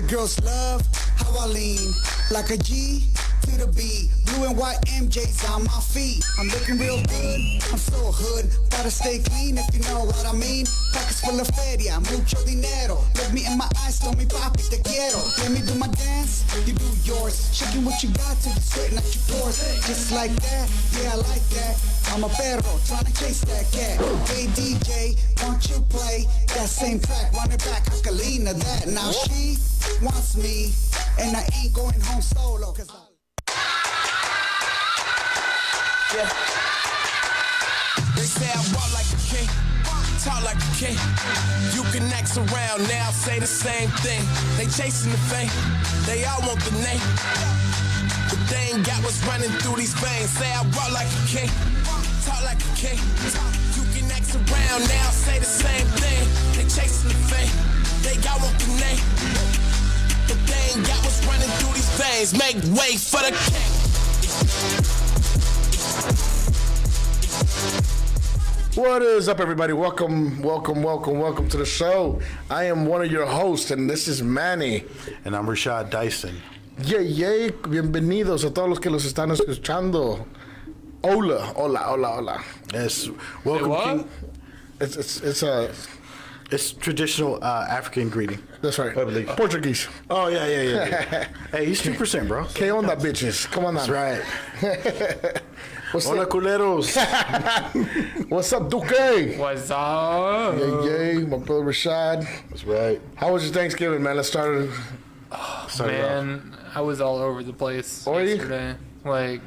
The girls love how I lean, like a G to the B. Blue and white MJs on my feet. I'm looking real good, I'm so hood. Gotta stay clean if you know what I mean. Pockets full of feria, mucho dinero. Look me in my eyes, tell me papi te quiero. Let me do my dance, you do yours. Shaking what you got till you sweating out your pores. Just like that, yeah I like that. I'm a perro, trying to chase that cat. Hey DJ, won't you play that same track? Run it back, Acalina that. Now she wants me, and I ain't going home solo, cause yeah. They say I walk like a king, talk like a king. You can act around now, say the same thing. They chasing the fame, they all want the name. But they ain't got what's running through these veins. Say I walk like a king, talk like a king. You can act around now, say the same thing. They chasing the fame, they all want the name. But they ain't got what's running through these veins. Make way for the king. What is up, everybody? Welcome to the show. I am one of your hosts, and this is Manny. And I'm Rashad Dyson. Yay, bienvenidos a todos los que los están escuchando. Hola. Yes, welcome, King. It's traditional African greeting. That's right. I believe. Portuguese. Oh, yeah. Hey, he's 2%, bro. Que onda, bitches? Come on now. That's right. What's Hola, up? culeros. What's up, Duque? What's up? Yay, my brother Rashad. That's right. How was your Thanksgiving, man? Let's start it. Man, I was all over the place yesterday. Like,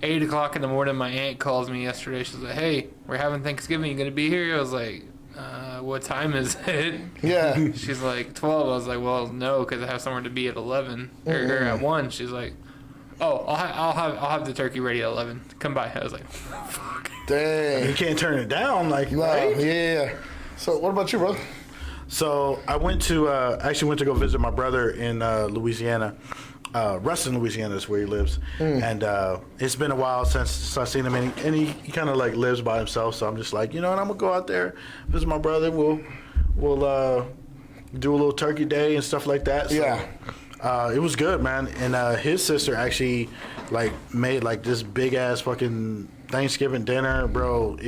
8 o'clock in the morning, my aunt calls me yesterday. She's like, hey, we're having Thanksgiving. You going to be here? I was like, what time is it? Yeah. She's like, 12. I was like, well, no, because I have somewhere to be at 11 or at 1. She's like, oh, I'll have the turkey ready at 11. Come by. I was like, fuck. Dang. You can't turn it down, like, No, right? yeah. So, what about you, bro? So I went to actually went to go visit my brother in Louisiana. Ruston, Louisiana is where he lives, and it's been a while since I've seen him, and he kind of like lives by himself. So I'm just like, you know what, I'm gonna go out there, visit my brother. We'll do a little turkey day and stuff like that. So, Yeah. it was good, man. And his sister actually like made like this big ass fucking Thanksgiving dinner, bro.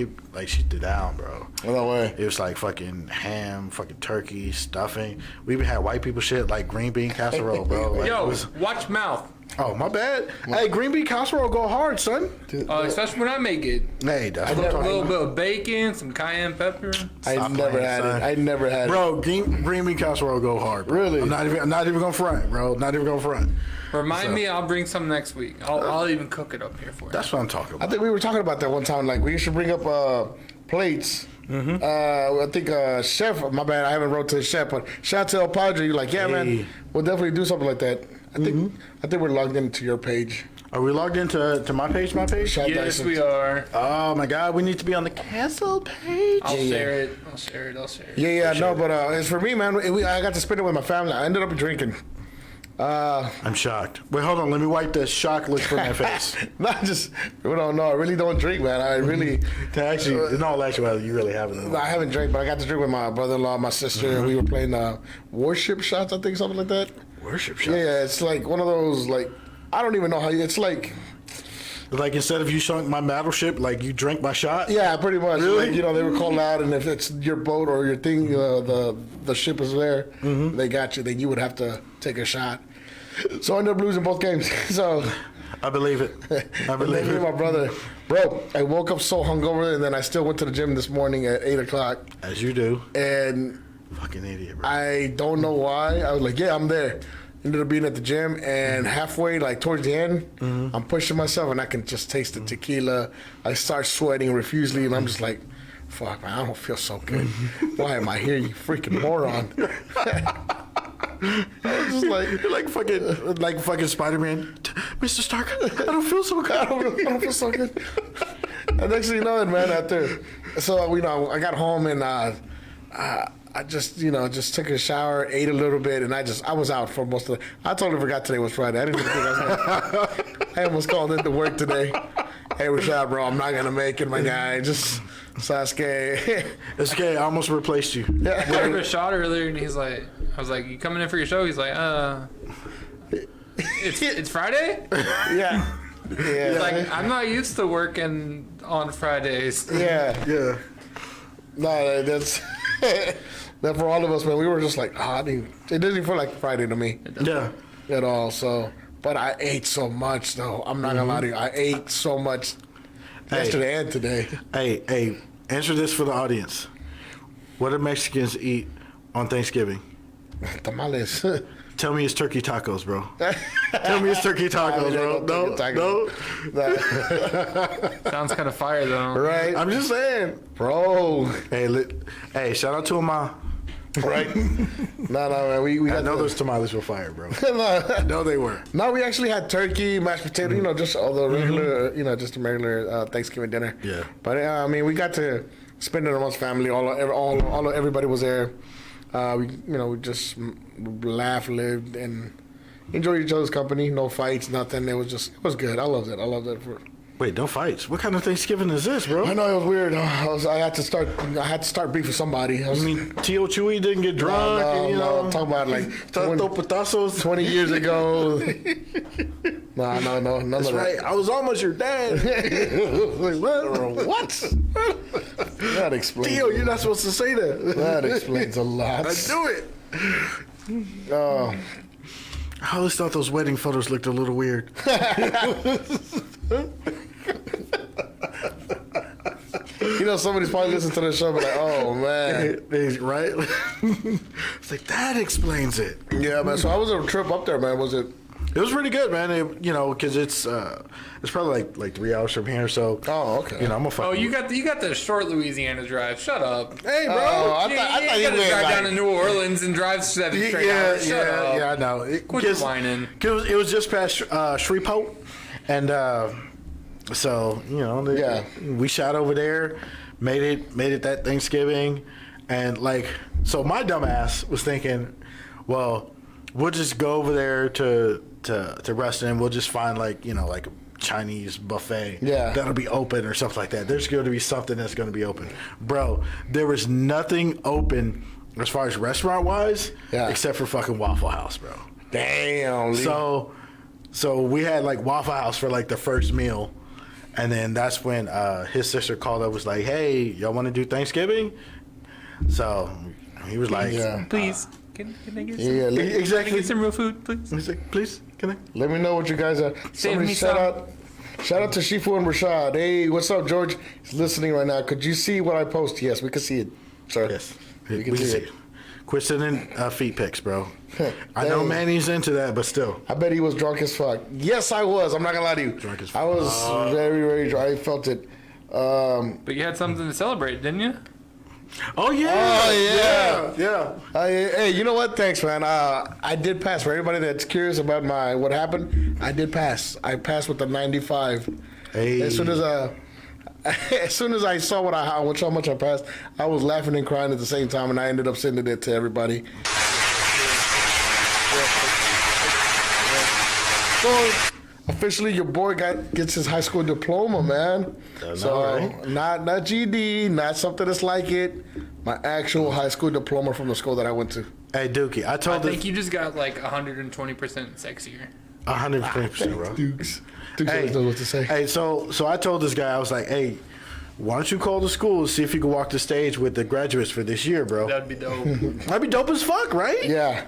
She threw down, bro. No way. It was like fucking ham, fucking turkey, stuffing. We even had white people shit like green bean casserole, bro. Like, yo, watch mouth. oh, my bad. Hey, green bean casserole go hard, son. Especially when I make it. Hey, that's what I'm A talking little about. bit of bacon, some cayenne pepper. I never had it. I never had it. Bro, green bean casserole go hard, bro. Really? I'm not even gonna front, bro. Not even gonna front. Remind me, I'll bring some next week. I'll even cook it up here for you. That's what I'm talking I about. think we were talking about that one time. Like, we should bring up plates. I think chef. My bad. I haven't wrote to the chef, but shout out to El Padre. You're like, yeah, Hey. man. We'll definitely do something like that. I think we're logged into your page. Are we logged into my page? My page? Shout Yes, Dyson. we are. Oh my God, we need to be on the cancel page. I'll Yeah, share it. I'll share it. Yeah, no, but it's for me, man. I got to spend it with my family. I ended up drinking. I'm shocked. Wait, hold on. Let me wipe the shock look from my face. Not just, we don't know. I really don't drink, man. I really, Actually, in all actuality, you really haven't. I haven't drank, but I got to drink with my brother-in-law, my sister, and we were playing worship shots, I think, something like that. Worship shop. Yeah, it's like one of those, like, I don't even know how it's like, Like instead of you sunk my battleship, like you drank my shot. yeah, pretty much. Really? Like, they were called out, and if it's your boat or your thing, the ship is there, they got you, then you would have to take a shot. So I ended up losing both games. So I believe it. I believe me and my it. brother, bro, I woke up so hungover, and then I still went to the gym this morning at 8 o'clock, As you do. and Fucking idiot, bro. I don't know why. I was like, yeah, I'm there. Ended up being at the gym, and halfway, like towards the end, I'm pushing myself, and I can just taste the tequila. I start sweating profusely, and I'm just like, fuck, man, I don't feel so good. Why am I here, you freaking moron? I was just like, You're like fucking Spider-Man. Mr. Stark, I don't feel so good. I don't feel so good. And next thing you know, man, so I got home, and I just, just took a shower, ate a little bit, and I was out for most of the. I totally forgot today was Friday. I didn't even think I was I almost called into work today. Hey, Rashad, bro, I'm not gonna make it, my guy. Just Sasuke. It's okay. I almost replaced you. I heard Rashad earlier, and he's like, I was like, "You coming in for your show?" He's like, it's Friday." Yeah. Yeah. He's like, "I'm not used to working on Fridays." Yeah. No, that's that for all of us, man. We were just like, it doesn't even feel like Friday to me. Yeah. At all. So, but I ate so much though. I'm not gonna lie to you. I ate so much yesterday and today. Hey, answer this for the audience. What do Mexicans eat on Thanksgiving? Tamales. Tell me it's turkey tacos, bro. Tell me it's turkey tacos, bro. No. Sounds kind of fire though. Right. I'm just saying, Bro. Hey, shout out to Ama. Right. No, man. We I got know those tamales were fire, bro. no, No, they were. no, we actually had turkey, mashed potato, just all the regular, just a regular Thanksgiving dinner. Yeah. But I mean, we got to spend it amongst family. Everybody was there. We just laughed, lived, and enjoyed each other's company. No fights, nothing. It was good. I loved it. Wait, no fights. What kind of Thanksgiving is this, bro? I know it was weird. I had to start beef with somebody. I mean, Tio Chewy didn't get drunk. No, I'm talking about like 20 years ago. No, none That's of right. that. I was almost your dad. What? That explains. Tio, you're not supposed to say that. That explains a lot. I do it. Oh, I always thought those wedding photos looked a little weird. somebody's probably listening to the show, but like, oh man, Right? It's like, that explains it. yeah, man. So how was a trip up there, man? Was it? It was pretty good, man. Because it's probably like 3 hours from here. So, Oh, okay. I'm a fucking. Oh, you got the short Louisiana drive. Shut up. Hey, bro. Oh, I You thought ain't you gotta meant drive like- down to New Orleans and drive 7 straight hours. Shut up. I know. Quit whining. It was just past Shreveport, and so Yeah. we shot over there, made it that Thanksgiving, and so my dumb ass was thinking, well, we'll just go over there to Ruston, and we'll just find like a Chinese buffet that'll be open or something like that. There's going to be something that's going to be open, bro. There was nothing open as far as restaurant wise, except for fucking Waffle House, bro. Damn. Lee. So we had like Waffle House for like the first meal, and then that's when his sister called up, was like, "Hey, y'all want to do Thanksgiving?" So he was like, Please, can I get some? Yeah, exactly. Can I get some real food, please? He's like, "Please, can I?" let me know what you guys are. Somebody me shout some. out to Shifu and Rashad. Hey, what's up, George? He's listening right now. Could you see what I post? Yes, we can see it, sir. Yes, we can see it. Quit sending feet pics, bro. I know Dang. Manny's into that, but still. I bet he was drunk as fuck. Yes, I was. I'm not gonna lie to you. Drunk as I was very, very drunk. I felt it. But you had something to celebrate, didn't you? Oh yeah. Oh, Yeah. Hey, you know what? Thanks, man. I did pass. For anybody that's curious about what happened, I did pass. I passed with the 95. Hey. As soon as I saw how much I passed, I was laughing and crying at the same time, and I ended up sending it to everybody. So officially, your boy gets his high school diploma, man. Right? Not GD, not something that's like it. My actual high school diploma from the school that I went to. Hey, Dookie, I I told think you just got like 120% sexier. 120%, bro. Dukes always knows what to say. Hey, so I told this guy, I was like, hey, why don't you call the school and see if you can walk the stage with the graduates for this year, bro? That'd be dope. That'd be dope as fuck, right? Yeah.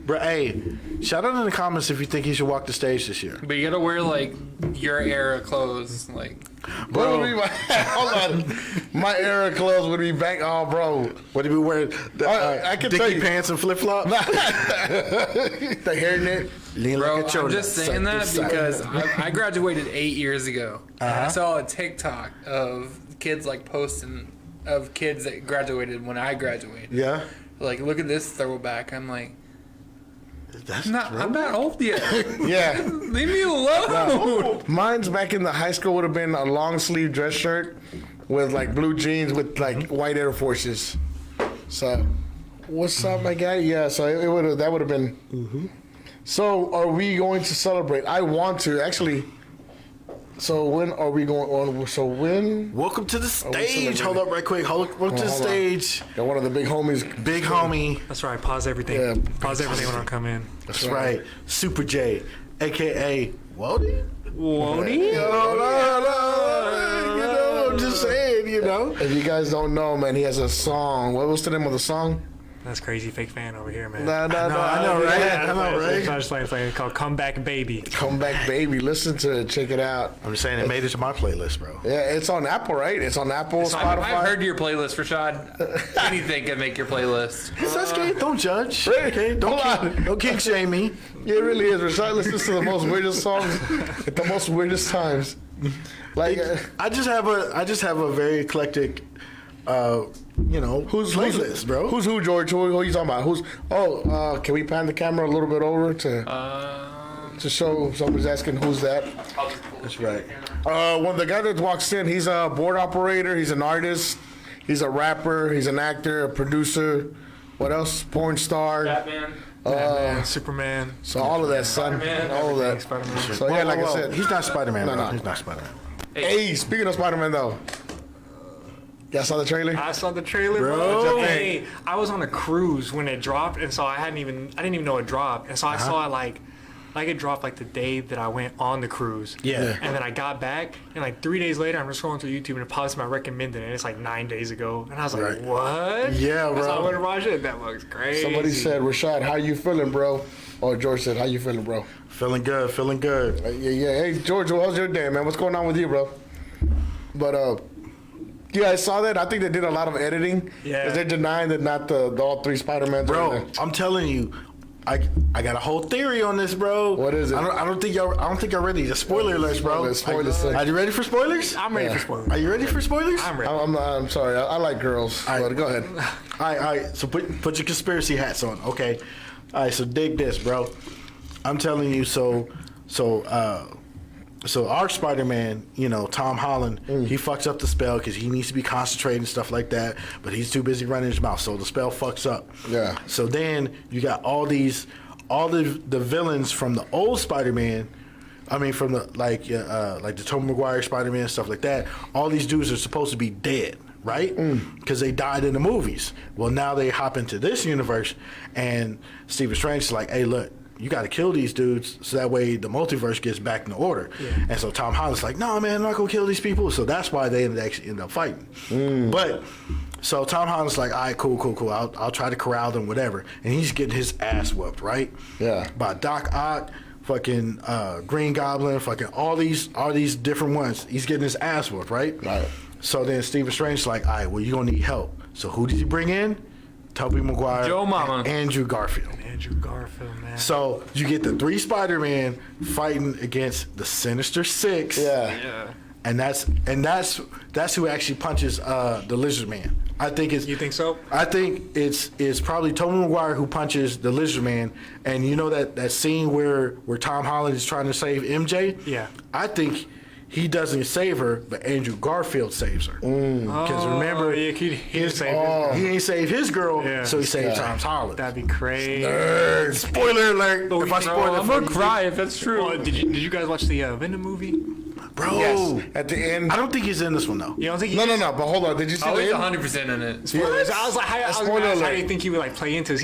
Bro, hey, shout out in the comments if you think he should walk the stage this year. But you gotta wear like your era clothes, like. What would be hold on. My era clothes would be back. Oh, bro. Would he be wearing I can tell dicky you. pants and flip flops? The hairnet. Lean Bro, like a I'm chona. just saying that because I graduated 8 years ago. And I saw a TikTok of kids like posting of kids that graduated when I graduated. Yeah. Like, look at this throwback. I'm like, That's I'm not old yet. Yeah. Leave me alone. Mine's back in the high school would have been a long sleeve dress shirt with like blue jeans with like white Air Forces. So, what's up, my guy? Yeah. So that would have been. So, are we going to celebrate? I want to actually. So when are we going on? So when? Welcome to the stage. Hold up right quick. Welcome to the stage. Got one of the big homies. Big homie. That's right. Pause everything. Yeah. Pause everything when I come in. That's right. Super J, a.k.a. Wody? Wody? I'm just saying, If you guys don't know, man, he has a song. What was the name of the song? That's crazy fake fan over here, man. I know, right? I know, right? It's playing called Comeback Baby. Comeback Baby. Listen to it. Check it out. I'm just saying it made it to my playlist, bro. Yeah, it's on Apple, right? It's on Apple, Spotify. I've heard your playlist, Rashad. Anything can make your playlist. Okay, don't judge. Okay, don't kink shame me. Yeah, it really is. Rashad listens to the most weirdest songs at the most weirdest times. Like, I just have a very eclectic, playlist, bro. Who's who, George? Who are you talking about? Can we pan the camera a little bit over to show somebody's asking who's that? That's right. Well, the guy that walks in, he's a board operator, he's an artist, he's a rapper, he's an actor, a producer. What else? Porn star. Batman. Superman. So all of that, son. Spider-Man, All of that. Spider-Man. So yeah, like I said, he's not Spider-Man. No. He's not Spider-Man. Hey, speaking of Spider-Man though, y'all saw the trailer? I saw the trailer, Bro. Hey, I was on a cruise when it dropped, and so I didn't even know it dropped, and so I saw it like it dropped like the day that I went on the cruise. Yeah. And then I got back, and like 3 days later, I'm just scrolling through YouTube, and it pops my recommended, and it's like 9 days ago, and I was like, Right. what? Yeah, bro. So I went to watch it. That looks crazy. Somebody said, Rashad, how you feeling, bro? Or George said, how you feeling, bro? Feeling good. Yeah. Hey, George, how's your day, man? What's going on with you, bro? But, yeah, I saw that. I think they did a lot of editing. Yeah. Because they're denying that not the all three Spider-Mans are in Bro, there. I'm telling you, I got a whole theory on this, bro. What is it? I don't think y'all ready. The spoiler alerts, bro. Spoilers. Are you ready for spoilers? I'm ready for spoilers. Are you ready for spoilers? I'm ready. I'm sorry. I like girls. All right. But go ahead. All right. So put your conspiracy hats on, okay? All right. So dig this, bro. I'm telling you. So our Spider-Man, Tom Holland, he fucks up the spell because he needs to be concentrating and stuff like that, but he's too busy running his mouth, so the spell fucks up. Yeah. So then you got all the villains from the old Spider-Man. I mean, from the like the Tobey Maguire Spider-Man and stuff like that. All these dudes are supposed to be dead, right? Because they died in the movies. Well, now they hop into this universe, and Stephen Strange is like, "Hey, look, you got to kill these dudes so that way the multiverse gets back in order." Yeah. And so Tom Holland's like, "No, man, I'm not gonna kill these people." So that's why they actually end up fighting. But so Tom Holland's like, "All right, cool. I'll try to corral them, whatever." And he's getting his ass whooped, right? Yeah. By Doc Ock, fucking Green Goblin, fucking all these different ones. He's getting his ass whooped, right? Right. So then Stephen Strange's like, "All right, well, you're gonna need help." So who did he bring in? Tobey Maguire, Joe Mama. and Andrew Garfield. Andrew Garfield, man. So you get the three Spider-Man fighting against the Sinister Six. Yeah. And that's who actually punches the Lizard Man. I think it's. You think so? I think it's probably Tobey Maguire who punches the Lizard Man, and you know that scene where Tom Holland is trying to save MJ. Yeah. I think he doesn't save her, but Andrew Garfield saves her. Because remember, yeah, he didn't save his he ain't save his girl, Yeah. so he saved Tom Holland. That'd be crazy. Spoiler alert! But If I we- spoil it, I'm for gonna you, cry if that's true. Oh, did you guys watch the Venom movie? bro. Yes. At the end. I don't think he's in this one though. You don't think? No. But hold on. Did you see Oh, the he's end? 100% in it. Spoilers. I was like, Spoiler how do alert. you think he would like play into this?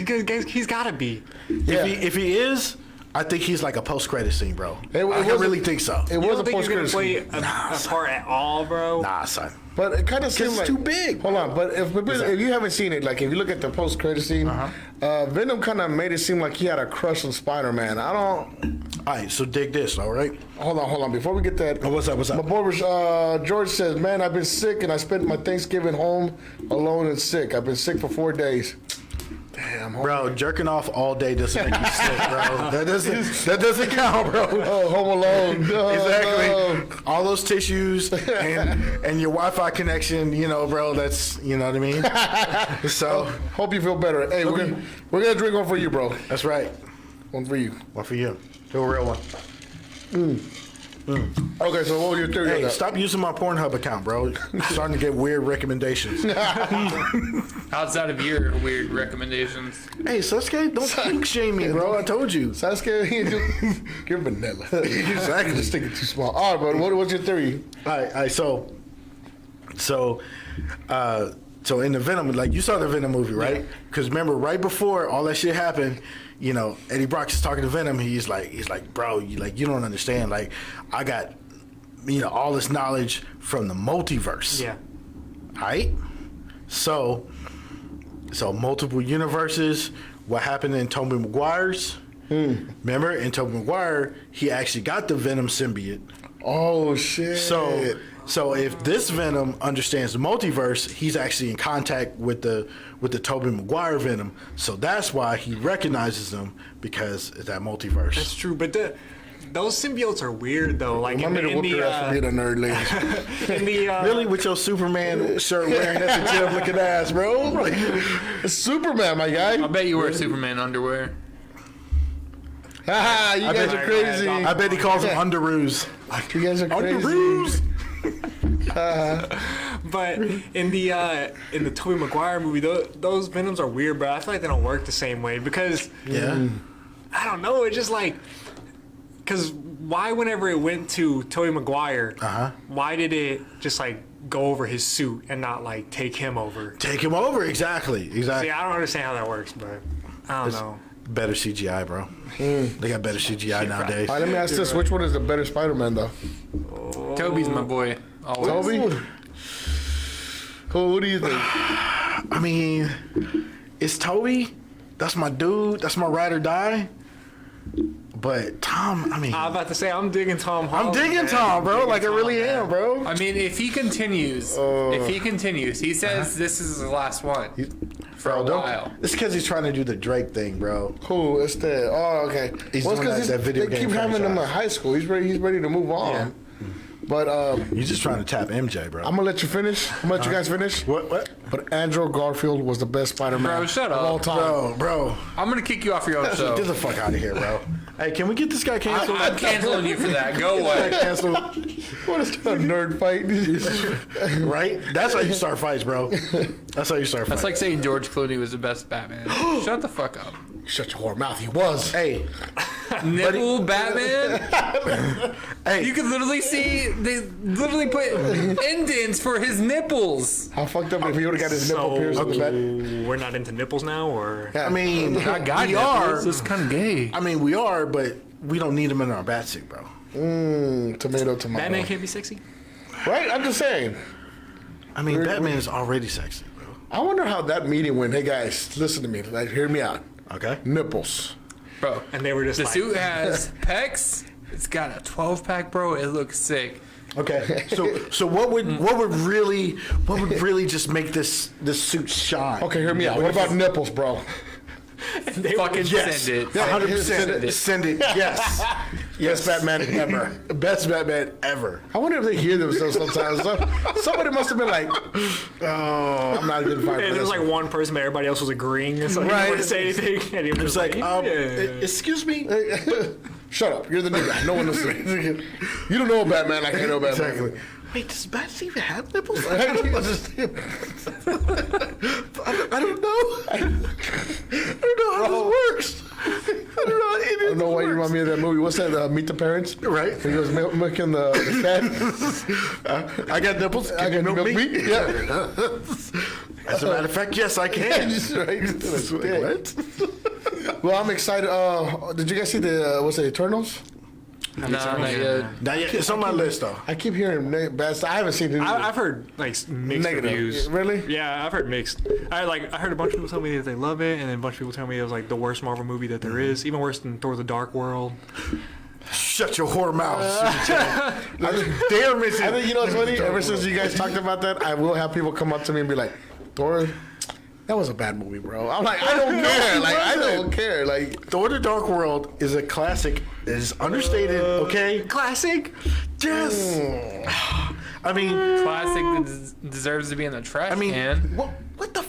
He's got to be. Yeah. If he is, I think he's like a post-credit scene, bro. It I wasn't- really think so. It You was a don't think he's gonna post play credit a part at all, bro? Nah, son. But it kind of seems it's like too big. Hold on, but if you haven't seen it, like if you look at the post credit scene, Venom kind of made it seem like he had a crush on Spider-Man. I don't. All right, so dig this, all right? Hold on. Before we get that, Oh, what's up? my boy George says, "Man, I've been sick and I spent my Thanksgiving home alone and sick. I've been sick for 4 days." Damn, Bro, jerking off all day doesn't make you sick, bro. That doesn't count, bro. Oh, home alone. No, Exactly. no. All those tissues and your Wi-Fi connection, you know, bro. That's what I mean. So Hope you feel better. Hey, we're gonna drink one for you, bro. that's right. One for you. One for you. Do a real one. Okay, so what was your theory? Hey, on that? stop using my Pornhub account, bro. You're starting to get weird recommendations. Outside of your weird recommendations. Hey, Sasuke, don't kink shame me, bro. I told you. Sasuke, you're vanilla. Exactly. Just thinking too small. All right, but what's your theory? All right, so in the Venom, like you saw the Venom movie, right? Because remember, right before all that shit happened, you know, Eddie Brock is talking to Venom. He's like, bro, you don't understand. Like, I got, you know, all this knowledge from the multiverse. Yeah. Right? So multiple universes. What happened in Tobey Maguire's? Remember, in Tobey Maguire, he actually got the Venom symbiote. Oh shit! So if this Venom understands the multiverse, he's actually in contact with the Tobey Maguire Venom. So that's why he recognizes them, because it's that multiverse. That's true, but those symbiotes are weird tho're like I'm gonna whoop your ass for being a nerd, ladies. in the Really, with your Superman shirt wearing at the gym looking ass, bro? Like, It's Superman, my guy. I bet you wear Superman underwear. Haha, you guys are crazy. I bet he calls them underoos. You guys are crazy. Underoos. But in the Tobey Maguire movie, those Venoms are weird, but I feel like they don't work the same way because Yeah. I don't know. It's just like because why whenever it went to Tobey Maguire, why did it just like go over his suit and not like take him over? Take him over, exactly. See, I don't understand how that works, but I don't know. Better CGI, bro. They got better CGI nowadays. All right, let me ask this: which one is the better Spider-Man, though? Toby's my boy. Always. Toby? Who do you think? I mean, it's Toby. That's my dude. That's my ride or die. But Tom, I mean, I was about to say I'm digging Tom Holland. I'm digging Tom, bro. Like I really am, bro. I mean, if he continues, he says this is his last one for a while. It's because he's trying to do the Drake thing, bro. Who? It's the. Oh, okay. He's Well, it's doing 'cause that video they game keep having him in franchise. high school. He's ready. He's ready to move on. Yeah. But He's just trying to tap MJ, bro. I'm gonna let you finish. I'm gonna let you guys finish. What? But Andrew Garfield was the best Spider-Man Bro, shut of up. all time. Bro. I'm gonna kick you off your own show. Get the fuck out of here, bro. Hey, can we get this guy canceled? I'm canceling you for that. Go away. Canceled. What is that, a nerd fight? Right? That's how you start fights, bro. That's how you start fights. That's like saying George Clooney was the best Batman. Shut the fuck up. Shut your whore mouth. He was. Hey, Nipple Batman? hey. You could literally see, they literally put indents for his nipples. How fucked up if he would have got his nipple pierced in the back? We're not into nipples now, or Yeah. I mean, I got we nipples. are. It's kind of gay. I mean, we are, but we don't need them in our bat suit, bro. Tomato. Batman can't be sexy. Right? I'm just saying. I mean, Batman is already sexy, bro. I wonder how that meeting went. Hey guys, listen to me. Like, hear me out. Okay. Nipples. Bro, And they were just the like, suit has pecs. It's got a 12-pack, bro. It looks sick. Okay. So what would really just make this suit shine? Okay, hear me out. What about nipples, bro? Fucking Yes. send it. 100%. Send it. Yes. Best Batman ever. Best Batman ever. I wonder if they hear themselves sometimes. Somebody must have been like, "Oh, I'm not getting fired for and there this." was like one person, but everybody else was agreeing, and so he Right. didn't want to say anything. And he was It's like, yeah. excuse me. Shut up. You're the new guy. No one listens. You don't know Batman. I can't know Batman. Exactly. Wait, does bats even have nipples? I don't understand. I don't know. I don't know how this works. I don't know why you remind me of that movie. What's that? Meet the Parents? Right. He goes milking the cat. I got nipples. I Can can you milk me? Yeah. As a matter of fact, yes, I can. Right. What? Well, I'm excited. Did you guys see the what's it, Eternals? Nah, not yet. Not yet. It's on my list, though. I keep hearing bad stuff. I haven't seen it. I've heard like mixed Negative. reviews. Really? Yeah, I've heard mixed. I heard a bunch of people tell me that they love it, and then a bunch of people tell me it was like the worst Marvel movie that there is, even worse than Thor: The Dark World. Shut your whore mouth. Damn it. I think you know what's funny. Ever since you guys talked about that, I will have people come up to me and be like, "Thor, that was a bad movie, bro." I'm like, I don't care. Like, I don't care. Like, Thor: The Dark World is a classic. It is understated, okay? Classic. Yes. I mean, Classic that deserves to be in the trash can. what the...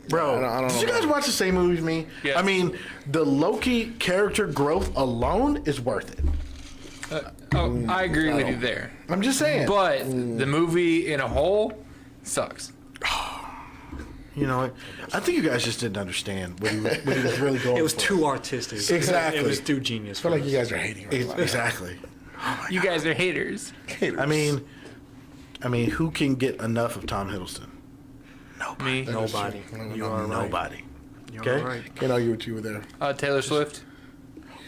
Bro, I don't did know you guys about watch the same movie as me? Yes. I mean, the Loki character growth alone is worth it. Oh, I agree with you there. I'm just saying. But the movie in a whole sucks. You know what? I think you guys just didn't understand what he was really going for. It was too artistic. Exactly. It was too genius. I feel like you guys are hating right now. Exactly. You guys are haters. I mean, who can get enough of Tom Hiddleston? Me. Nobody. You are right. Nobody. You're Okay? right. Can't argue with you there. Taylor Swift.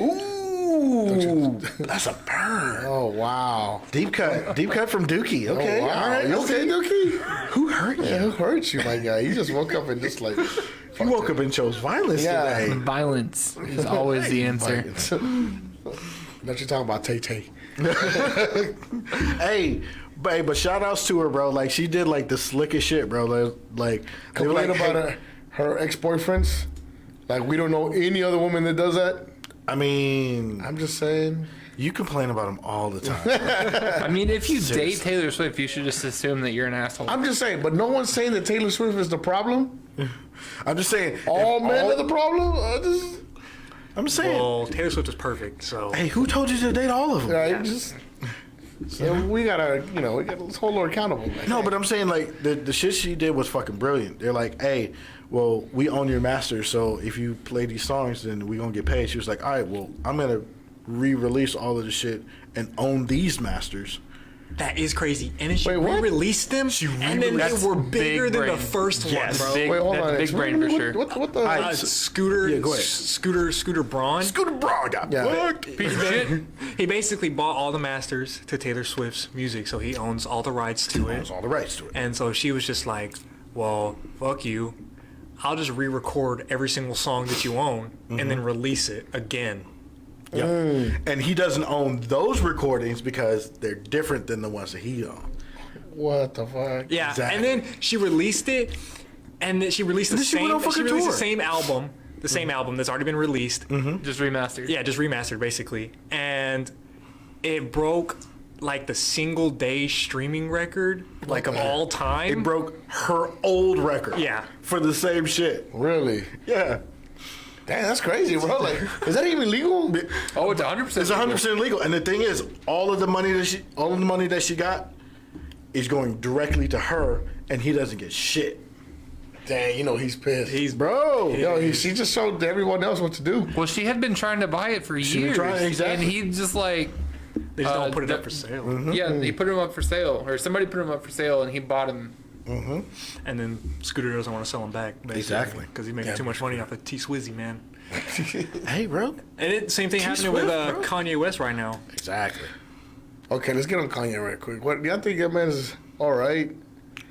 Ooh, that's a burn. Oh, wow. Deep cut from Dookie. Okay, Oh, wow. all right. You okay, Dookie? Who hurt you? Yeah, who hurt you, my guy? You just woke up and just like... You woke up and chose violence Yeah. today. Violence is always the answer. Not you talking about Tay-Tay. Hey, but shout outs to her, bro. Like, she did, like, the slickest shit, bro. Like, they were Complain like, about her ex-boyfriends. Like, we don't know any other woman that does that. I mean, I'm just saying. you complain about them all the time. I mean, if you Seriously. date Taylor Swift, you should just assume that you're an asshole. I'm just saying, but no one's saying that Taylor Swift is the problem. I'm just saying. All men are the problem. I'm saying. Well, Taylor Swift is perfect, so. Hey, who told you to date all of them? Right? So we gotta, let's hold her accountable. No, but I'm saying, like, the shit she did was fucking brilliant. They're like, hey, well, we own your master, so if you play these songs, then we gonna get paid. She was like, all right, well, I'm gonna re-release all of the shit and own these masters. That is crazy. And then she Wait, what? re-released them, and then they were bigger than the first Yes. one, bro. Big, Wait, hold that's on. big brain for sure. What the? I- Scooter, Yeah, go ahead. Scooter Braun. Scooter Braun got Yeah. fucked. Piece of shit. He basically bought all the masters to Taylor Swift's music, so he owns all the rights to Owns it. all the rights to it. And so she was just like, well, fuck you. I'll just re-record every single song that you own and then release it again. Yep. And he doesn't own those recordings because they're different than the ones that he owns. What the fuck? Yeah, Exactly. and then she released it, and then she released the And then she went on same. She fucking released the tour. same album, that's already been released. Just remastered. Yeah, just remastered basically, and it broke like the single day streaming record, like of all time. It broke her old record. Yeah. For the same shit. Really? Yeah. Damn, that's crazy, bro. Like, is that even legal? Oh, it's 100%. It's 100% legal. And the thing is, all of the money that she got is going directly to her, and he doesn't get shit. Dang, he's pissed. He's Bro. She just showed everyone else what to do. Well, she had been trying to buy it for been years. trying- exactly. And he just like, they just don't put it the- up for sale. yeah, he put him up for sale. Or somebody put him up for sale and he bought him. And then Scooter doesn't want to sell them back. Exactly. Because he's making too much money off of T Swizzy, man. Hey, bro. And same thing happening with Swift, bro. Kanye West right now. Exactly. Okay, let's get on Kanye right quick. What? Y'all think that man is all right?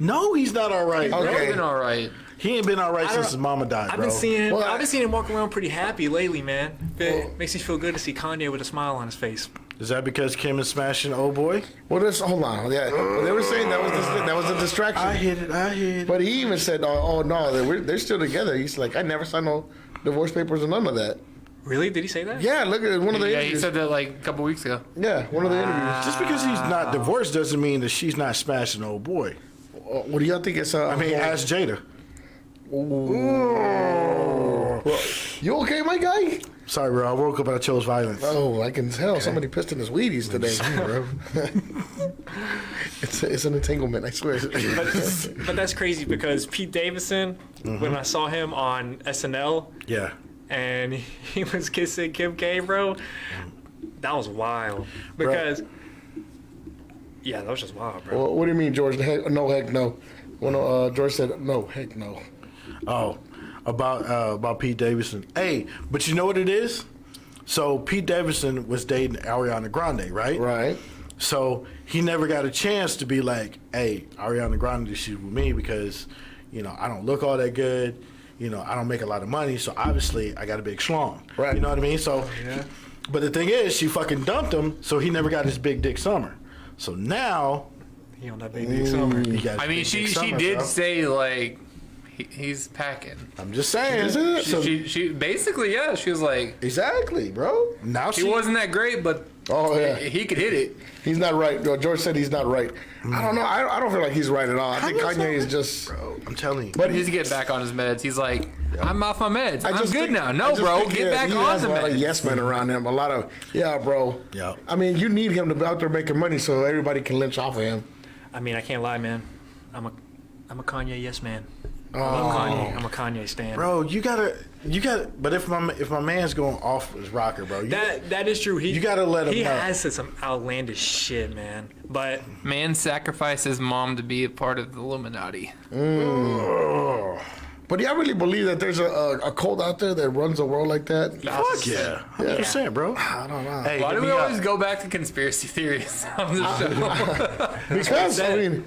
No, he's not all right, bro. Okay. He's been all right. He ain't been all right I since don't- his mama died, I've bro. been seeing him. Well, I've been seeing him walking around pretty happy lately, man. It Well- makes me feel good to see Kanye with a smile on his face. Is that because Kim is smashing old boy? Well, hold on. Yeah, well, they were saying that was a distraction. I hit it. But he even said, "Oh no, they're still together." He's like, "I never signed no divorce papers or none of that." Really? Did he say that? Yeah, look at one of the Yeah, he interviews. said that like a couple weeks ago. Yeah, one of the interviews. Just because he's not divorced doesn't mean that she's not smashing old boy. What do y'all think it's? I mean, ask Jada. Well, you okay, my guy? Sorry, bro. I woke up and I chose violence. Oh, I can tell. Somebody pissed in his Wheaties today, bro. It's an entanglement, I swear. But that's crazy because Pete Davidson, when I saw him on SNL Yeah. and he was kissing Kim K, bro, that was wild. Because, yeah, that was just wild, bro. Well, what do you mean, George? Heck no. When George said no, heck no. Oh, about Pete Davidson. Hey, but you know what it is? So Pete Davidson was dating Ariana Grande, right? Right. So he never got a chance to be like, hey, Ariana Grande, she's with me because, I don't look all that good. I don't make a lot of money, so obviously I got a big schlong. Right. You know what I mean? So, but the thing is, she fucking dumped him, so he never got his big dick summer. So now He on that big dick summer. he got his I mean, big she dick summer, did bro. say like he's packing. I'm just saying. So, She basically, yeah, she was like exactly, bro. Now he wasn't that great, but Oh yeah, He could hit it. he's not right. George said he's not right. I don't know. I don't feel like he's right at all. I think Kanye is just. Bro, I'm telling you. But He needs to get back on his meds. He's like, I'm off my meds. I'm just good think- now. I No, just bro, think get back he on has the a lot of meds. yes men around him. A lot of bro. Yeah. I mean, you need him to be out there making money so everybody can lynch off of him. I mean, I can't lie, man. I'm a Kanye yes man. I Oh. love Kanye. I'm a Kanye stan. Bro, you gotta. But if my man's going off his rocker, bro, That is true. You gotta let him He know. has said some outlandish shit, man. But Man sacrificed his mom to be a part of the Illuminati. But y'all really believe that there's a cult out there that runs the world like that? fuck yeah, 100%, bro. I don't know. Hey, Why hit do we me up. always go back to conspiracy theories on the show? Because I mean,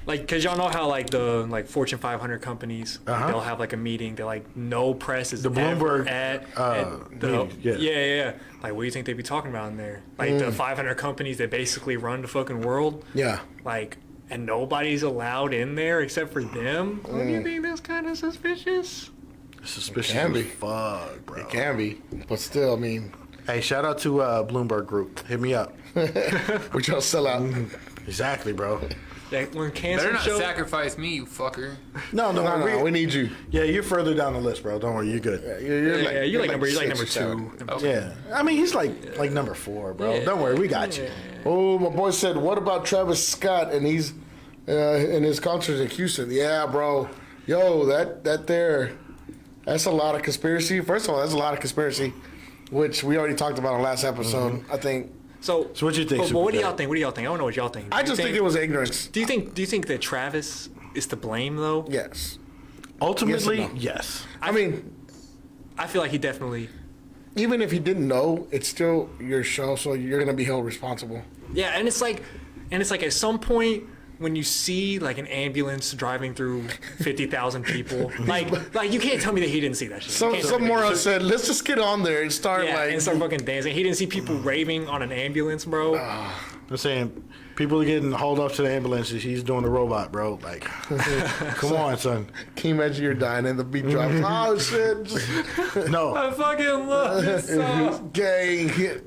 like, cause y'all know how like the Fortune 500 companies they'll have like a meeting. They're like, no press is The Bloomberg, at the meeting, yeah. yeah. Like, what do you think they'd be talking about in there? Like the 500 companies that basically run the fucking world. yeah. Like, and nobody's allowed in there except for them. Don't you think that's kind of suspicious? Suspicious Can be. as fuck, bro. It can be, but still, I mean, Hey, shout out to Bloomberg Group. Hit me up. we trying to sell out. Exactly, bro. Like when cancer Better not shows. sacrifice me, you fucker. No, No, we need you. Yeah, you're further down the list, bro. Don't worry, you're good. You're like number 6 or 2. 7. Yeah, I mean he's like number 4, bro. Don't worry, we got you. Oh, my boy said, what about Travis Scott and he's in his concert in Houston? Yeah, bro. Yo, that's a lot of conspiracy. First of all, that's a lot of conspiracy, which we already talked about on last episode. I think. So what you think, But what do Super y'all think? What do y'all think? I don't know what y'all think. I just think it was ignorance. Do you think that Travis is to blame though? Yes. Ultimately, Yes and no. yes. I mean, I feel like he definitely. even if he didn't know, it's still your show, so you're gonna be held responsible. Yeah, and it's like at some point when you see like an ambulance driving through 50,000 people, like you can't tell me that he didn't see that shit. You Some can't tell me that. moron said, "Let's just get on there and start Yeah, like." and start fucking dancing. He didn't see people raving on an ambulance, bro. I'm saying people are getting hauled off to the ambulances. He's doing the robot, bro. Like, come on, son. Can you imagine you're dying and the beat drops? Oh shit! Just No, I fucking love this song. gay.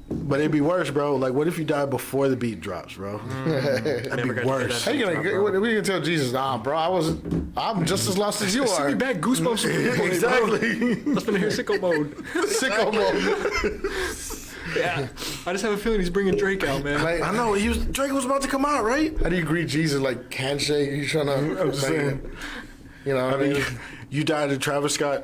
but it'd be worse, bro. Like, what if you die before the beat drops, bro? That'd Never be got to worse. do How you that. gonna? What are you gonna tell Jesus? Nah, bro. I'm just as lost as you See are. me back, goosebumps. Exactly. Let's been here sicko mode. Sicko mode. Yeah, I just have a feeling he's bringing Drake out, man. Like, I know Drake was about to come out, right? how do you greet Jesus? Like handshake? You trying to? I'm saying. You know, what I mean, You died at a Travis Scott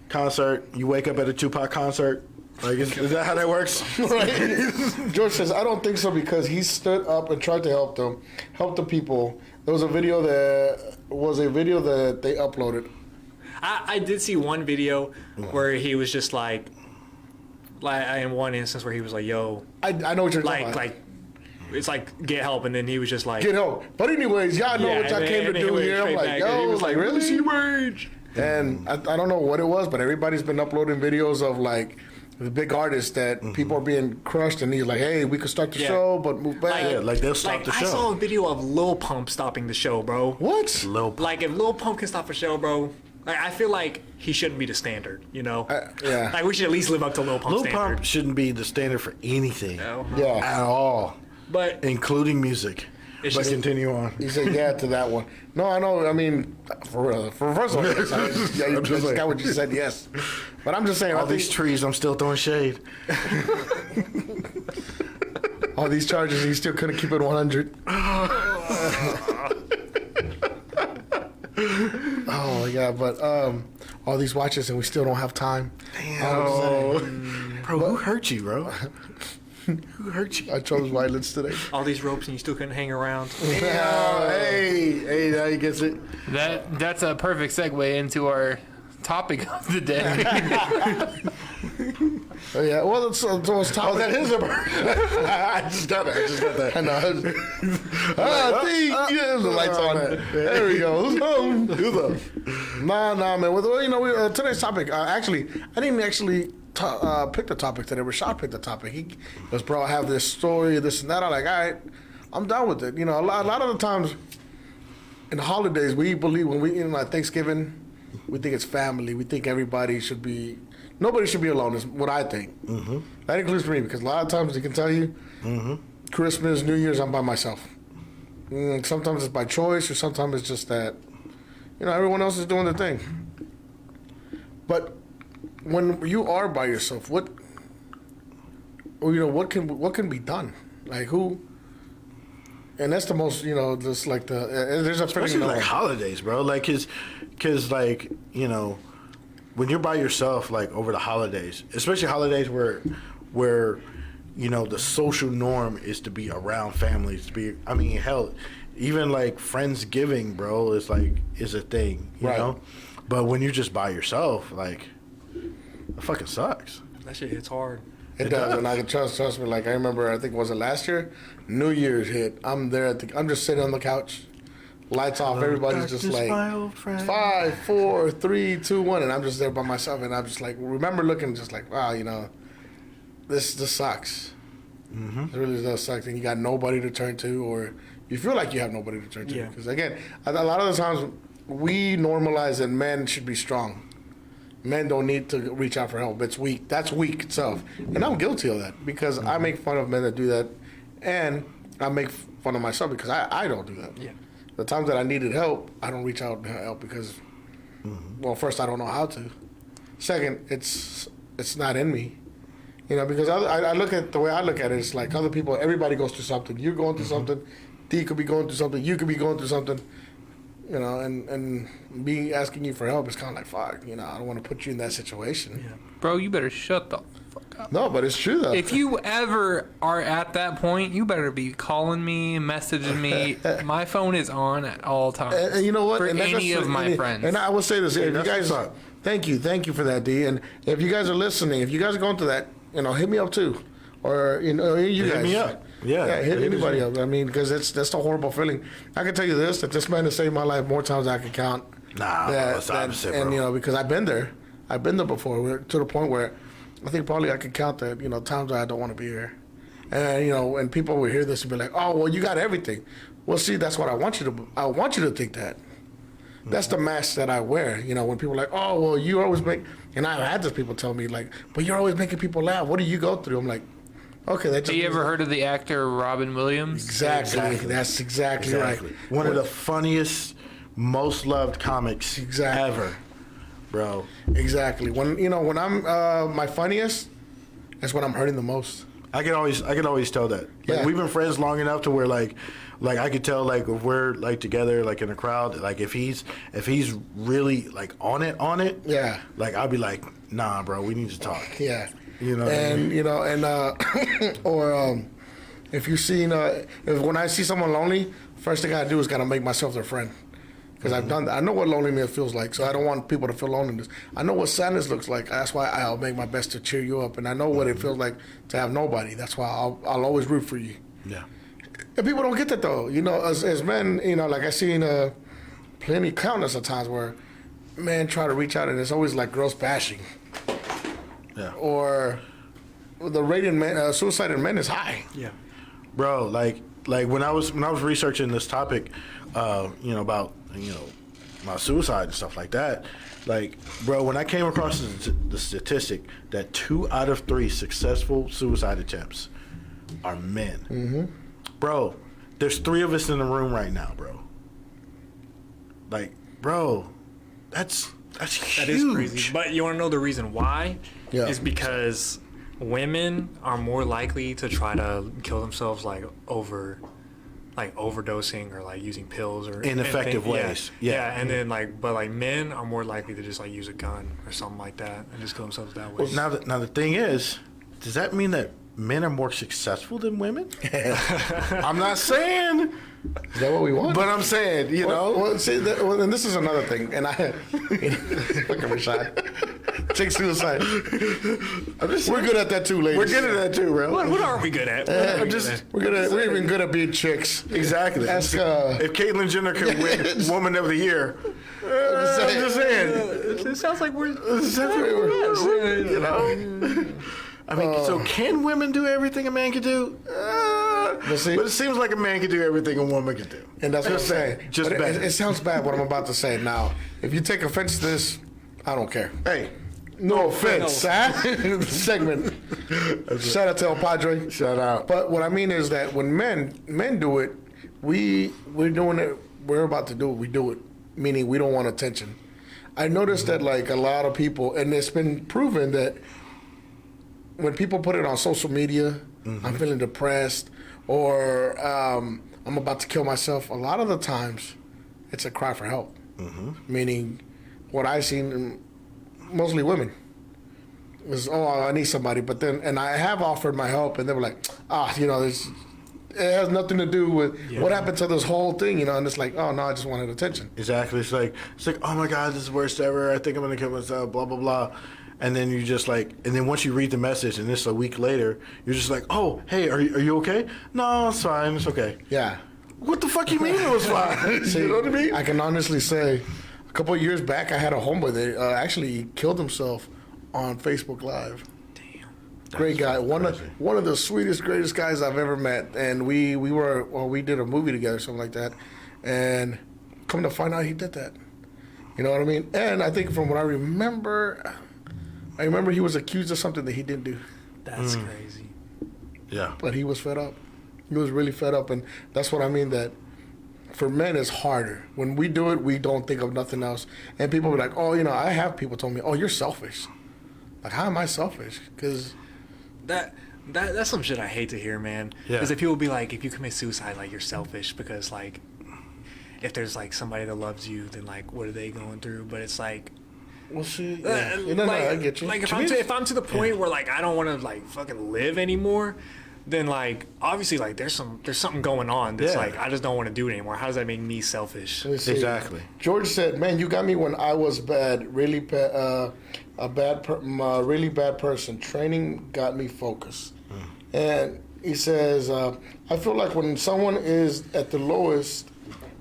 concert. You wake up at a Tupac concert. Like, is that how that works? right? George says, I don't think so because he stood up and tried to help the people. There was a video that they uploaded. I did see one video where he was just like in one instance where he was like, "Yo, I know what you're talking about. like it's like get help," and then he was just like, Get help. But anyways, y'all know what y'all and came to then he do went here. I'm straight like, back, and he yo, was like, really? "Release your rage." And I don't know what it was, but everybody's been uploading videos of like the big artists that people are being crushed, and he's like, "Hey, we could start the Yeah. show, but move back." Yeah, like they'll stop the I show. saw a video of Lil Pump stopping the show, bro. What? Lil Pump. Like if Lil Pump can stop a show, bro, like I feel like he shouldn't be the standard, you know? Yeah. Like we should at least live up to Lil Pump's Lil standard. Pump shouldn't be the standard for anything Yeah. at all, But including music. It's But just- continue on. He said, "Yeah" to that one. No, I know. I mean, for real. For first of all, yes, yeah, you just got what you said. Yes, but I'm just saying. All I think these trees, I'm still throwing shade. all these charges, he still couldn't keep it 100. Oh my god! But all these watches, and we still don't have time. Bro, who hurt you, bro? Who hurt you? I chose violence today. all these ropes and you still couldn't hang around. Hey, now he gets it. That's a perfect segue into our topic of the day. Oh, yeah. Well, it's topic. Oh, that is a bird. I just got that. I know. Yeah, the lights on. There we go. Nah, man. Well, you know, today's topic. Actually, I didn't actually pick the topic today. Rashad picked the topic. He goes, "Bro, I have this story, this and that." I'm like, "All right, I'm done with it." You know, a lot of the times in the holidays, we believe when we, like Thanksgiving, we think it's family. We think everybody should be Nobody should be alone. Is what I think. Mm-hmm. That includes me because a lot of times they can tell you, Christmas, New Year's, I'm by myself. Sometimes it's by choice, or sometimes it's just that, everyone else is doing their thing. But when you are by yourself, what can be done? Like who? And that's the most, just like there's a especially like holidays, bro. Like, cause like when you're by yourself, like over the holidays, especially holidays where the social norm is to be around families, hell, even like Friendsgiving, bro, is a thing, you know? But when you're just by yourself, like, it fucking sucks. That shit hits hard. It does, and I can trust me. Like, I remember, I think, was it last year? New Year's hit. I'm there I'm just sitting on the couch, lights off, everybody's just like, 5, 4, 3, 2, 1, and I'm just there by myself, and I'm just like, remember looking just like, wow, this sucks. Mm-hmm. It really does suck, and you got nobody to turn to, or you feel like you have nobody to turn to. Because again, a lot of the times we normalize that men should be strong. Men don't need to reach out for help. It's weak. That's weak itself, and I'm guilty of that because I make fun of men that do that, and I make fun of myself because I don't do that. Yeah. The times that I needed help, I don't reach out to help because, well, first I don't know how to. Second, it's not in me. Because I look at the way I look at it, it's like other people, everybody goes through something. You're going through something. D could be going through something. You could be going through something. And me asking you for help is kind of like, fuck, I don't want to put you in that situation. Yeah. Bro, you better shut the fuck up. No, but it's true, though. If you ever are at that point, you better be calling me, messaging me. My phone is on at all times. And you know what? For and any of my friends. And I will say this. If you guys, thank you for that, D. And if you guys are listening, if you guys are going through that, hit me up, too. Or, you guys. Hit me up. Yeah, hit anybody up. I mean, because that's the horrible feeling. I can tell you this, that this man has saved my life more times than I can count. Nah, that's opposite, bro. And, because I've been there. I've been there before. We're to the point where I think probably I can count the, times that I don't want to be here. And, and people will hear this and be like, oh, well, you got everything. Well, see, that's what I want you to think that. That's the mask that I wear. When people are like, oh, well, you always make, and I've had those people tell me, like, but you're always making people laugh. What do you go through? I'm like, okay, that's. Have you ever heard of the actor Robin Williams? Exactly. That's exactly right. One of the funniest, most loved comics ever, bro. Exactly. When I'm my funniest, that's when I'm hurting the most. I can always tell that. Like, we've been friends long enough to where like I could tell like if we're like together like in a crowd, like if he's really like on it. Yeah. Like I'll be like, nah, bro, we need to talk. Yeah. Or if you've seen, when I see someone lonely, first thing I do is gotta make myself their friend. Because I've done that. I know what loneliness feels like, so I don't want people to feel loneliness. I know what sadness looks like. That's why I'll make my best to cheer you up. And I know what it feels like to have nobody. That's why I'll always root for you. Yeah. And people don't get that, though. As men, like I've seen countless of times where men try to reach out, and it's always like girls bashing. Yeah. Or the rate in suicide in men is high. Yeah. Bro, like when I was researching this topic, about suicide and stuff like that, like, bro, when I came across the statistic that 2 out of 3 successful suicide attempts are men, bro, there's 3 of us in the room right now, bro. Like, bro, that's huge. That is crazy. But you want to know the reason why? Yeah. Is because women are more likely to try to kill themselves overdosing or like using pills or ineffective ways. Yeah. And then but men are more likely to just like use a gun or something like that and just kill themselves that way. Well, now the thing is, does that mean that men are more successful than women? I'm not saying. Is that what we want? But I'm saying, Well, see, and this is another thing, and fucking Rashad. Take suicide. We're good at that too, ladies. We're good at that too, bro. What are we good at? We're even good at being chicks. Exactly. Ask, if Caitlyn Jenner could win Woman of the Year, I'm just saying. It sounds like we're I mean, so can women do everything a man can do? But it seems like a man can do everything a woman can do. And that's what I'm saying. Just better. It sounds bad what I'm about to say now. If you take offense to this, I don't care. Hey, No offense, huh? Segment. Shout out to El Padre. Shout out. But what I mean is that when men do it, we're doing it. We're about to do it. We do it, meaning we don't want attention. I noticed that like a lot of people, and it's been proven that when people put it on social media, I'm feeling depressed or I'm about to kill myself. A lot of the times, it's a cry for help. Meaning, what I've seen, mostly women, is I need somebody. But then, and I have offered my help, and they were like, it has nothing to do with what happened to this whole thing, and it's like, oh no, I just wanted attention. Exactly. It's like, oh my God, this is the worst ever. I think I'm gonna kill myself. Blah blah blah. And then you just like, and then once you read the message, and it's a week later, you're just like, oh, hey, are you okay? No, it's fine. It's okay. Yeah. What the fuck you mean it was fine? See, you know what I mean? I can honestly say, a couple of years back, I had a homeboy that actually killed himself on Facebook Live. Damn. Great guy. One of the sweetest, greatest guys I've ever met. And we did a movie together, something like that. And come to find out, he did that. You know what I mean? And I think from what I remember he was accused of something that he didn't do. That's crazy. Yeah. But he was fed up. He was really fed up, and that's what I mean, that for men it's harder. When we do it, we don't think of nothing else. And people be like, oh, I have people told me, oh, you're selfish. Like, how am I selfish? Because that's some shit I hate to hear, man. Because if people be like, if you commit suicide, like, you're selfish, because, like, if there's, like, somebody that loves you, then, like, what are they going through? But it's like, well, see, I get you. Like, if I'm to the point where, like, I don't want to, like, fucking live anymore, then, like, obviously, like, there's something going on that's like, I just don't want to do it anymore. How does that make me selfish? Exactly. George said, man, you got me when I was bad, really bad, really bad person. Training got me focused. And he says, I feel like when someone is at the lowest,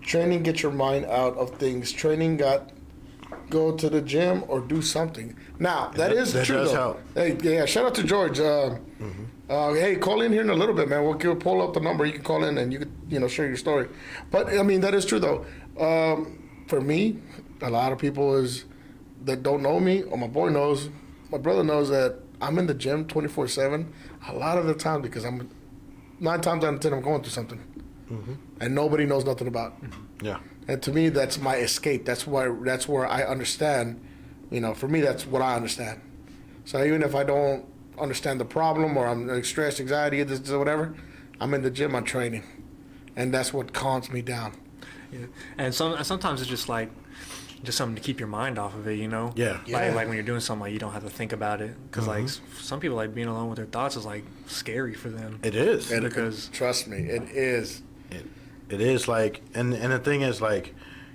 training gets your mind out of things. Training go to the gym or do something. Now, that is true, does though. help. Hey, yeah, shout out to George. Hey, call in here in a little bit, man. We'll pull up the number. You can call in and you can, share your story. But, I mean, that is true, though. For me, a lot of people that don't know me, or my boy knows, my brother knows that I'm in the gym 24/7 a lot of the time because 9 times out of 10 I'm going through something. And nobody knows nothing about. Yeah. And to me, that's my escape. That's where I understand. For me, that's what I understand. So even if I don't understand the problem or I'm stressed, anxiety, this or whatever, I'm in the gym, I'm training, and that's what calms me down. Yeah. And sometimes it's just like something to keep your mind off of it, Yeah. Like when you're doing something, like, you don't have to think about it, because like some people, like, being alone with their thoughts is like scary for them. It is. Because trust me, it is. It is, like, and the thing is, like,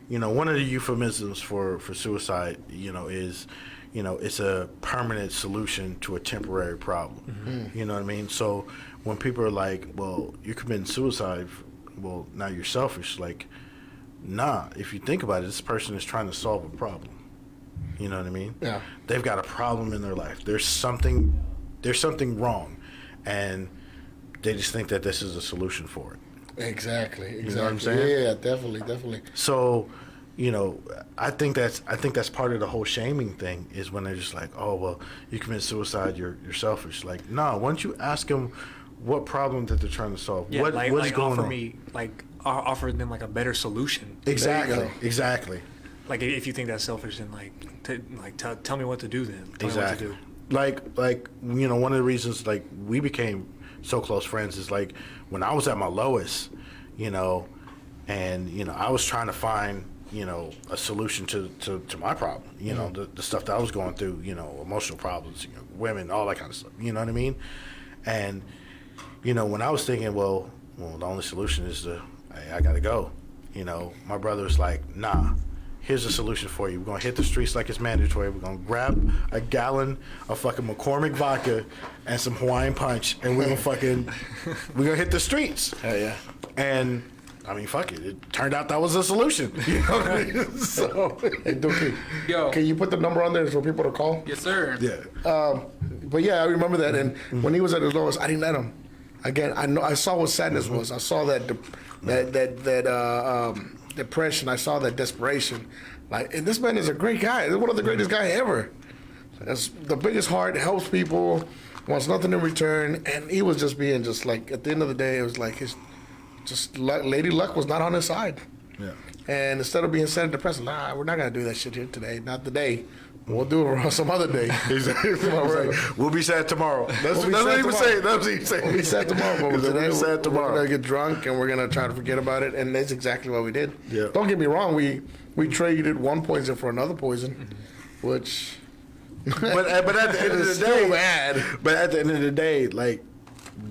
one of the euphemisms for suicide, is, it's a permanent solution to a temporary problem. You know what I mean? So when people are like, well, you're committing suicide, well, now you're selfish. Like, nah, if you think about it, this person is trying to solve a problem. You know what I mean? Yeah. They've got a problem in their life. There's something wrong, and they just think that this is a solution for it. Exactly. You know what I'm saying? Yeah, definitely. So, I think that's part of the whole shaming thing, is when they're just like, oh, well, you commit suicide, you're selfish. Like, no, once you ask them what problem that they're trying to solve, what's going on? Offer them, like, a better solution. Exactly. Like, if you think that's selfish, then tell me what to do then. Tell me what to do. Like one of the reasons, like, we became so close friends is, like, when I was at my lowest, and I was trying to find a solution to my problem, the stuff that I was going through, emotional problems, women, all that kind of stuff, you know what I mean? And when I was thinking, well, the only solution is I gotta go, my brother was like, nah, here's a solution for you. We're gonna hit the streets like it's mandatory. We're gonna grab a gallon of fucking McCormick vodka and some Hawaiian Punch, and we're gonna hit the streets. Hell yeah. And I mean, fuck it. It turned out that was a solution. You know what I mean? So, hey, Dookie, Yo. Can you put the number on there for people to call? Yes, sir. Yeah. But yeah, I remember that. And when he was at his lowest, I didn't let him. Again, I saw what sadness was. I saw that depression. I saw that desperation. Like, and this man is a great guy. He's one of the greatest guys ever. That's the biggest heart, helps people, wants nothing in return, and he was just being just like, at the end of the day, it was like Lady Luck was not on his side. Yeah. And instead of being sad and depressed, nah, we're not gonna do that shit here today, not today. We'll do it some other day. We'll be sad tomorrow. That's what he say. That's what he say. We'll be sad tomorrow, but today we'll be sad tomorrow. We're gonna get drunk and we're gonna try to forget about it, and that's exactly what we did. Yeah. Don't get me wrong, we traded one poison for another poison, which. But at the end of the day, bad. But at the end of the day, like,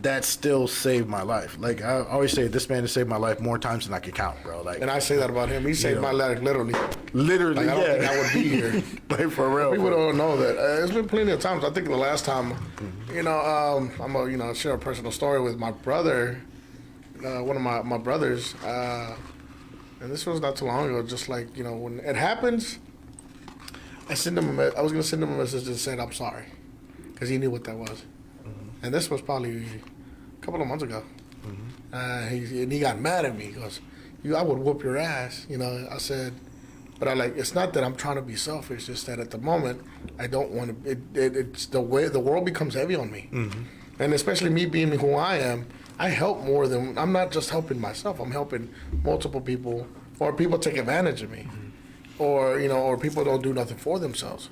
that still saved my life. Like, I always say, this man has saved my life more times than I can count, bro. Like, and I say that about him. He saved my life literally. Literally, like, I don't think I would be here. Like, for real. People don't know that. There's been plenty of times. I think the last time, I'm gonna share a personal story with my brother, one of my brothers, and this was not too long ago. Just like, when it happens, I was gonna send him a message that said I'm sorry, because he knew what that was. And this was probably a couple of months ago. He got mad at me. He goes, I would whoop your ass. I said, but it's not that I'm trying to be selfish. It's just that at the moment, I don't want to, it's the way the world becomes heavy on me. And especially me being who I am, I help more than, I'm not just helping myself. I'm helping multiple people, or people take advantage of me. Or people don't do nothing for themselves.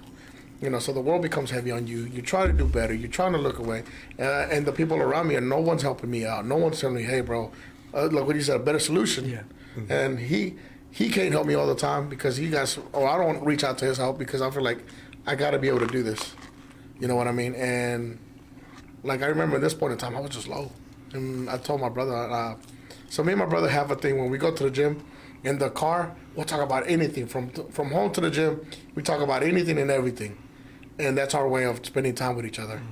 So the world becomes heavy on you. You try to do better. You're trying to look away. And the people around me, and no one's helping me out. No one's telling me, hey, bro, look what he said, a better solution. Yeah. And he can't help me all the time because I don't reach out to his help because I feel like I got to be able to do this. You know what I mean? And, like, I remember at this point in time, I was just low. And I told my brother, so me and my brother have a thing when we go to the gym, in the car, we'll talk about anything. From home to the gym, we talk about anything and everything. And that's our way of spending time with each other.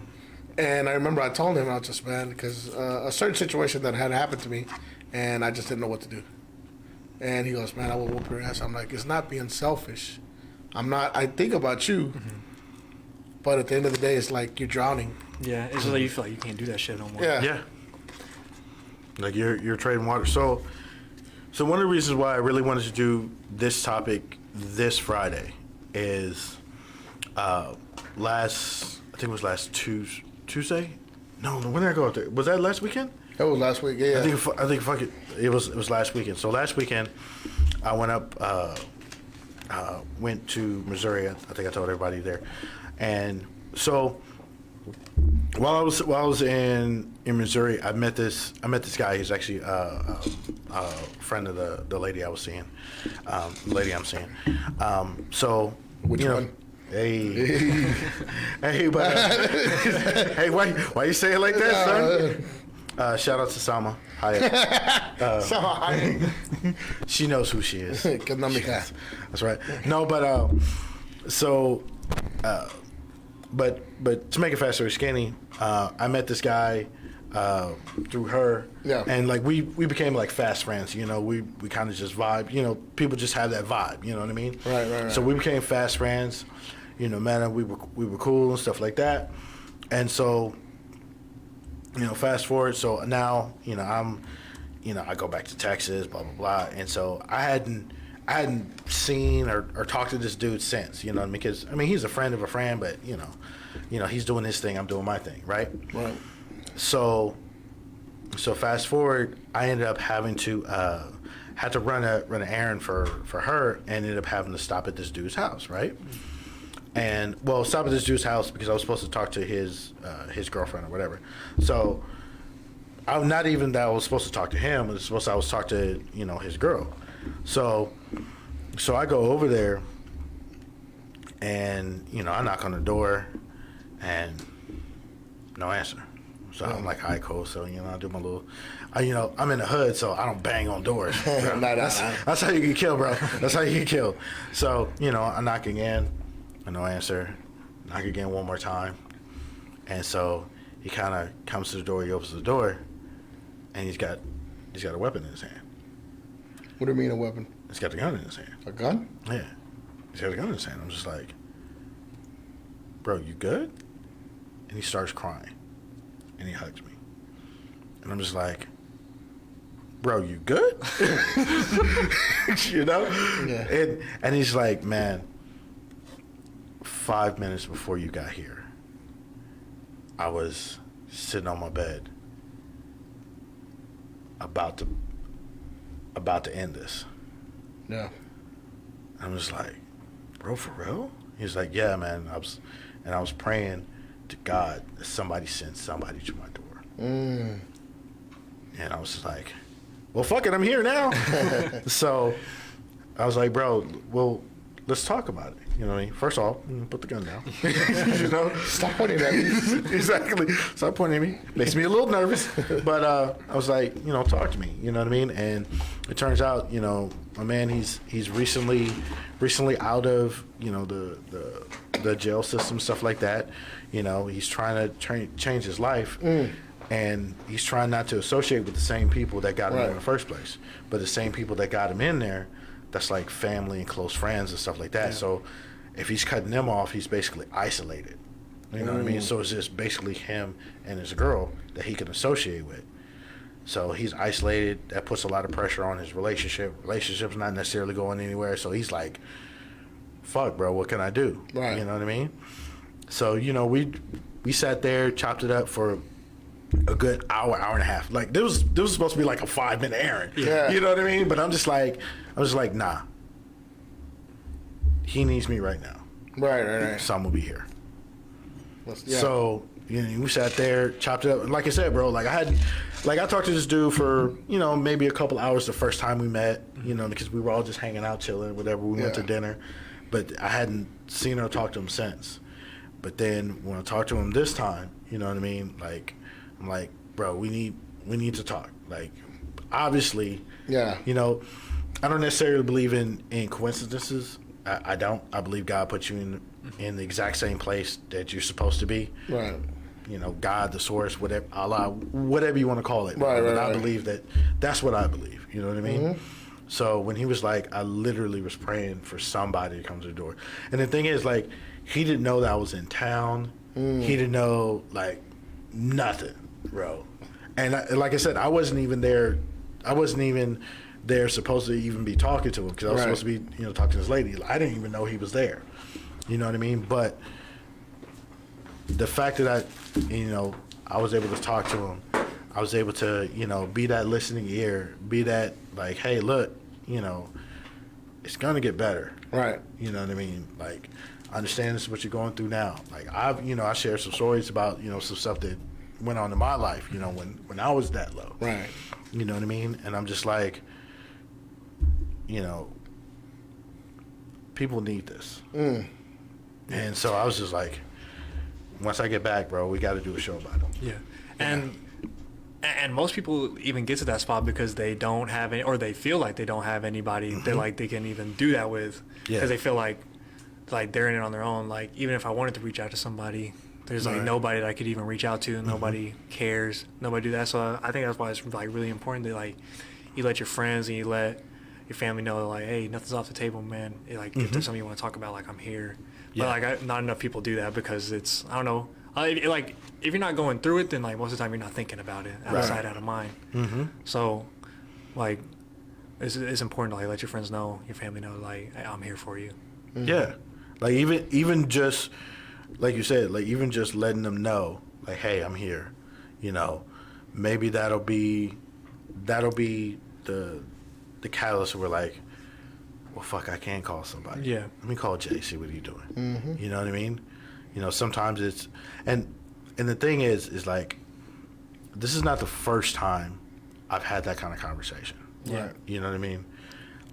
And I remember I told him, I was just, man, because a certain situation that had happened to me, and I just didn't know what to do. And he goes, man, I will whoop your ass. I'm like, it's not being selfish. I think about you, but at the end of the day, it's like you're drowning. Yeah, it's just like you feel like you can't do that shit no more. Yeah. Like, you're trading water. So one of the reasons why I really wanted to do this topic this Friday is I think it was last Tuesday. No, when did I go out there? Was that last weekend? That was last week. Yeah. I think fuck it. It was last weekend. So last weekend, I went to Missouri. I think I told everybody there, and so while I was in Missouri, I met this guy. He's actually a friend of the lady I was seeing, the lady I'm seeing. So which one? Hey, hey, but hey, why you say it like that, son? Shout out to Sama. Hi. Sama. She knows who she is. That's right. No, but to make it fast story skinny, I met this guy through her. Yeah. And like we became like fast friends. We kind of just vibe. People just have that vibe. You know what I mean? Right. So we became fast friends. Man, we were cool and stuff like that. And so, fast forward. So now, I'm, I go back to Texas, blah blah blah. And so I hadn't seen or talked to this dude since. You know what I mean? Because he's a friend of a friend, but he's doing his thing, I'm doing my thing, right? Right. So fast forward, I ended up having to had to run an errand for her, and ended up having to stop at this dude's house, right? And stop at this dude's house because I was supposed to talk to his girlfriend or whatever. So I'm not even that I was supposed to talk to him. I was talk to his girl. So I go over there, and I knock on the door, and no answer. So I'm like, hi, cool. So I do my little, I'm in the hood, so I don't bang on doors. That's how you get killed, bro. That's how you get killed. So I knock again, no answer. Knock again one more time, and so he kind of comes to the door. He opens the door, and he's got a weapon in his hand. What do you mean a weapon? He's got a gun in his hand. A gun? Yeah. He's got a gun in his hand. I'm just like, bro, you good? And he starts crying. And he hugs me. And I'm just like, bro, you good? Yeah. And he's like, man, 5 minutes before you got here, I was sitting on my bed about to end this. Yeah. I'm just like, bro, for real? He's like, yeah, man. I was praying to God that somebody sent somebody to my door. And I was just like, well, fuck it, I'm here now. So I was like, bro, well, let's talk about it. You know what I mean? First off, put the gun down. You know? Stop pointing at me. Exactly. Stop pointing at me. Makes me a little nervous. But I was like, you know, talk to me. You know what I mean? And it turns out, you know, my man, he's recently out of, you know, the jail system, stuff like that. You know, he's trying to change his life. And he's trying not to associate with the same people that got him in the first place. But the same people that got him in there, that's like family and close friends and stuff like that. Yeah. So if he's cutting them off, he's basically isolated. You know what I mean? So it's just basically him and his girl that he can associate with. So he's isolated. That puts a lot of pressure on his relationship. Relationship's not necessarily going anywhere. So he's like, fuck, bro, what can I do? Right. You know what I mean? So, you know, we sat there, chopped it up for a good hour and a half. Like, this was supposed to be like a 5-minute errand. Yeah. You know what I mean? But I was just like, nah. He needs me right now. Right. So I'm gonna be here. Yeah. So, you know, we sat there, chopped it up. And like I said, bro, I talked to this dude for, you know, maybe a couple hours the first time we met, you know, because we were all just hanging out, chilling, whatever. We went to dinner. But I hadn't seen or talked to him since. But then when I talked to him this time, you know what I mean? Like, I'm like, bro, we need to talk. Like, obviously, you know, I don't necessarily believe in coincidences. I don't. I believe God put you in the exact same place that you're supposed to be. Right. You know, God, the source, whatever, Allah, whatever you want to call it. Right. I believe that's what I believe. You know what I mean? So when he was like, I literally was praying for somebody to come to the door. And the thing is, like, he didn't know that I was in town. He didn't know, like, nothing, bro. And like I said, I wasn't even there supposed to even be talking to him because I was supposed to be, you know, talking to this lady. I didn't even know he was there. You know what I mean? But the fact that I was able to talk to him, I was able to, you know, be that listening ear, be that, like, hey, look, you know, it's going to get better. Right. You know what I mean? Like, I understand this is what you're going through now. Like, I shared some stories about, you know, some stuff that went on in my life, you know, when I was that low. Right. You know what I mean? And I'm just like, you know, people need this. And so I was just like, once I get back, bro, we got to do a show about it. Yeah. And most people even get to that spot because they don't have any, or they feel like they don't have anybody that like they can even do that with, because they feel like they're in it on their own. Like, even if I wanted to reach out to somebody, there's like nobody that I could even reach out to. Nobody cares. Nobody do that. So I think that's why it's like really important that like you let your friends and you let your family know, like, hey, nothing's off the table, man. Like, if there's something you want to talk about, like, I'm here. But like, not enough people do that because it's, I don't know. Like, if you're not going through it, then like most of the time you're not thinking about it. Out of sight, out of mind. So, like, it's important to like let your friends know, your family know, like, hey, I'm here for you. Yeah, like even just like you said, like even just letting them know, like, hey, I'm here. You know, maybe that'll be the catalyst where like, well, fuck, I can call somebody. Yeah. Let me call Jay, see what he's doing. You know what I mean? You know, sometimes it's, and the thing is like, this is not the first time I've had that kind of conversation. Right. You know what I mean?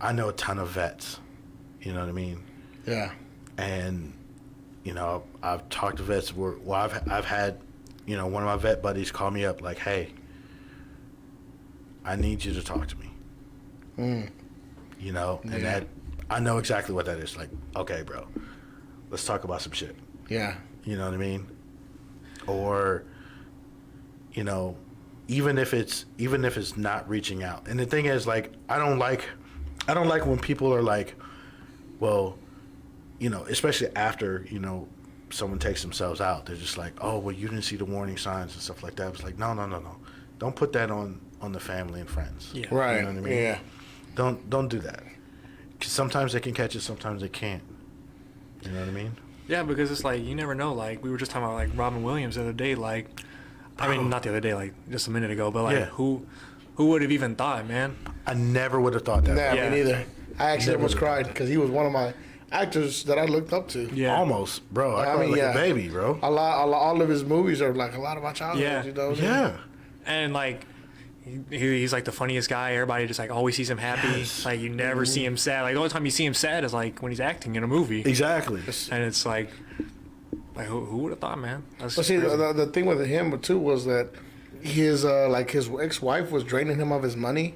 I know a ton of vets. You know what I mean? Yeah. And, you know, I've talked to vets where, well, I've had, you know, one of my vet buddies call me up like, hey, I need you to talk to me. You know, and that, I know exactly what that is. Like, okay, bro, let's talk about some shit. Yeah. You know what I mean? Or, you know, even if it's not reaching out. And the thing is, like, I don't like when people are like, well, you know, especially after, you know, someone takes themselves out, they're just like, oh, well, you didn't see the warning signs and stuff like that. It's like, no. Don't put that on the family and friends. Yeah. Right. You know what I mean? Yeah. Don't do that. 'Cause sometimes they can catch it, sometimes they can't. You know what I mean? Yeah, because it's like you never know. Like we were just talking about like Robin Williams the other day. Like, I mean, not the other day, like just a minute ago. But like, who would have even thought, man? I never would have thought that. Nah, me neither. I actually almost cried because he was one of my actors that I looked up to. Yeah, almost, bro. I mean, like a baby, bro. All of his movies are like a lot of my childhood. Yeah, you know? Yeah. And like. He's like the funniest guy. Everybody just like always sees him happy. Yes. Like you never see him sad. Like the only time you see him sad is like when he's acting in a movie. Exactly. And it's like who would have thought, man? That's but see, the thing with him too was that his ex-wife was draining him of his money.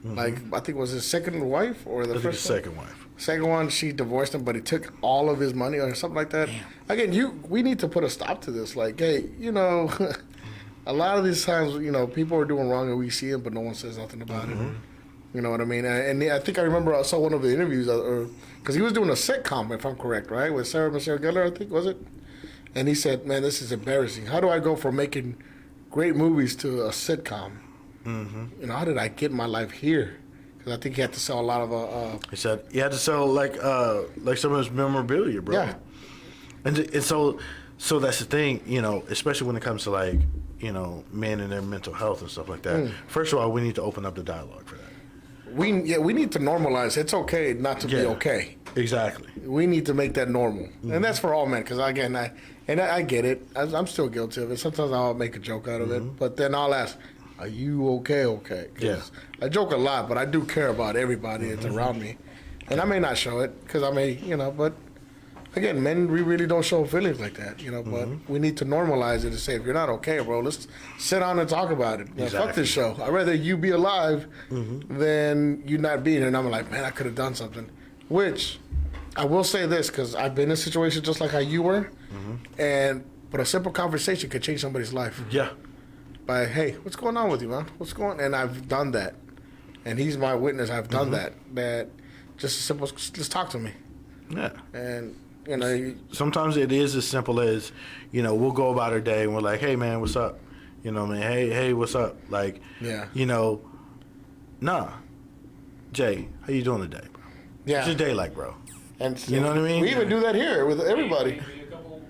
Mm-hmm. Like I think it was his second wife or the first second wife. Second one, she divorced him, but he took all of his money or something like that. Damn. Again, we need to put a stop to this. Like, hey, you know. A lot of these times, you know, people are doing wrong and we see it, but no one says nothing about it. You know what I mean? And I think I remember I saw one of the interviews, because he was doing a sitcom, if I'm correct, right? With Sarah Michelle Gellar, I think, was it? And he said, man, this is embarrassing. How do I go from making great movies to a sitcom? Mm-hmm. You know, how did I get my life here? Because I think he had to sell a lot of... he said he had to sell, like some of his memorabilia, bro. Yeah. And so that's the thing, you know, especially when it comes to, like, you know, men and their mental health and stuff like that. First of all, we need to open up the dialogue for that. We need to normalize. It's okay not to be okay. Exactly. We need to make that normal, and that's for all men. Because again, I get it. I'm still guilty of it. Sometimes I'll make a joke out of it, but then I'll ask, "Are you okay? Okay?" I joke a lot, but I do care about everybody that's around me, and I may not show it because I may, you know, but. Again, men, we really don't show feelings like that, you know, but we need to normalize it and say, if you're not okay, bro, let's sit down and talk about it. Exactly. Fuck this show. I'd rather you be alive than you not be here. And I'm like, man, I could have done something. Which, I will say this, because I've been in situations just like how you were, but a simple conversation could change somebody's life. Yeah. By, hey, what's going on with you, man? What's going on? And I've done that. And he's my witness. I've done that. That just a simple, just talk to me. Yeah. And... You know, sometimes it is as simple as, you know, we'll go about our day and we're like, hey, man, what's up? You know, man, hey, what's up? Like, you know, Jay, how you doing today, bro? Yeah. What's your day like, bro? And you know what I mean? We even do that here with everybody. A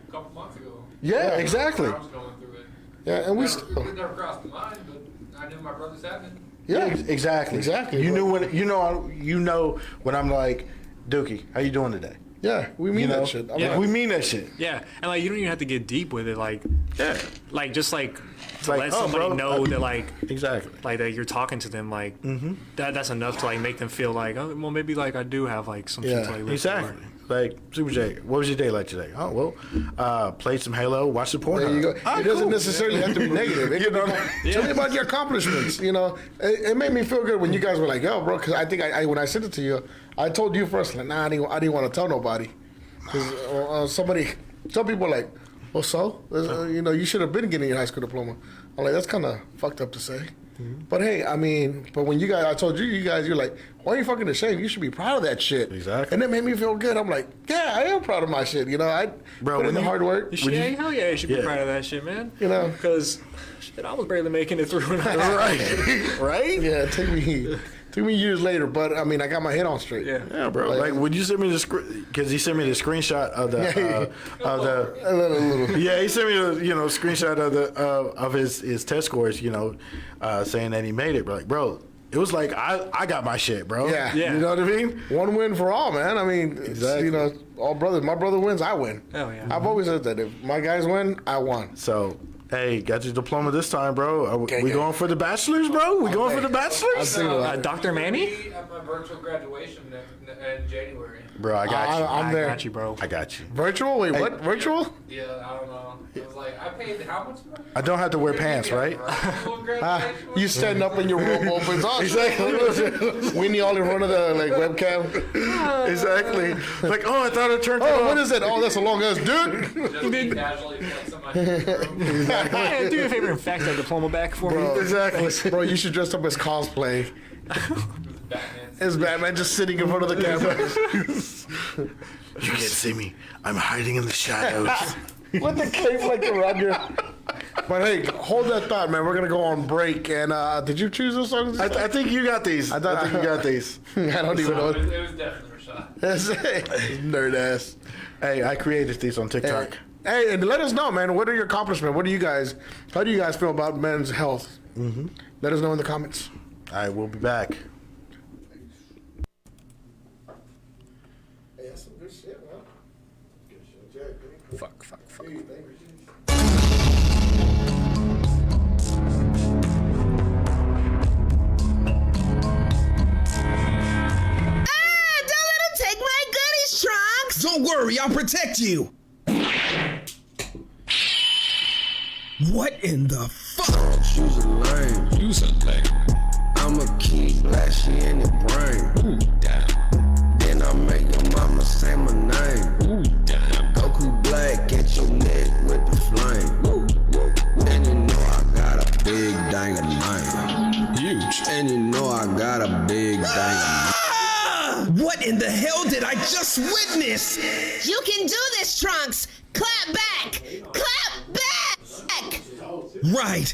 couple months ago. Yeah, exactly. I was going through it. Yeah, and we never crossed my mind, but I knew my brother's having it. Yeah, exactly. You knew when I'm like, Dookie, how you doing today? Yeah, we mean that shit. We mean that shit. Yeah, and like you don't even have to get deep with it. Like, like just like to like, let somebody know that like exactly, like that you're talking to them. Like that's enough to like make them feel like, oh, well, maybe like I do have like some shit to like live exactly. for. Like Super J, what was your day like today? Oh well, played some Halo, watched some porn. There you go. It doesn't necessarily have to be negative. It tell me about your accomplishments. You know, it made me feel good when you guys were like, "Yo, bro," because I think when I sent it to you, I told you first, like, nah, I didn't want to tell nobody, because some people are like, well, so you know, you should have been getting your high school diploma. I'm like, that's kind of fucked up to say. But hey, I mean, but when I told you guys, you're like, why are you fucking ashamed? You should be proud of that shit. Exactly. And it made me feel good. I'm like, yeah, I am proud of my shit. You know, I put in the hard work. Hell yeah, you should be proud of that shit, man. You know, because shit, I was barely making it through. Right? Yeah, it took me years later, but I mean, I got my head on straight. Yeah, bro. Like when you sent me because he sent me the screenshot of the he sent me the screenshot of his test scores, saying that he made it. But like, bro, it was like I got my shit, bro. Yeah. You know what I mean? One win for all, man. I mean, exactly. All brothers. My brother wins, I win. Hell yeah. I've always said that if my guys win, I won. So. Hey, got your diploma this time, bro. We going for the bachelor's, bro? We going for the bachelor's? Dr. Manny? At my virtual graduation in January. Bro, I got you. I'm there. I got you, bro. I got you. Virtual? Wait, what? Virtual? Yeah, I don't know. It was like, I paid how much money? I don't have to wear pants, right? You standing up and your robe opens. Exactly. Winnie all in front of the webcam. Exactly. Like, I thought it turned on. What is it? Oh, that's a long ass dude. Just casually flex on my room. Yeah, do me a favor and fax that diploma back for me. Exactly. Bro, you should dress up as cosplay. It's Batman just sitting in front of the camera. You can't see me. I'm hiding in the shadows. With the cape like around your... But hey, hold that thought, man. We're going to go on break. And did you choose those songs? I think you got these. I think you got these. I don't even know. It was definitely That's it. Nerd ass. Hey, I created these on TikTok. Hey, and let us know, man. What are your accomplishments? How do you guys feel about men's health? Mm-hmm. Let us know in the comments. All right, we'll be back. Hey, that's some good shit, man. Fuck. Don't let him take my goodies, Trunks! Don't worry, I'll protect you. What in the fuck? Use a lane. Use a lane. I'ma keep blashy in your brain. Ooh, damn. Then I make your mama say my name. Ooh, damn. Goku Black, get your neck with the flame. Ooh, whoa. And you know I got a big dynamite. Huge. And you know I got a big dynamite. What in the hell did I just witness? You can do this, Trunks! Clap back! Clap back! Right.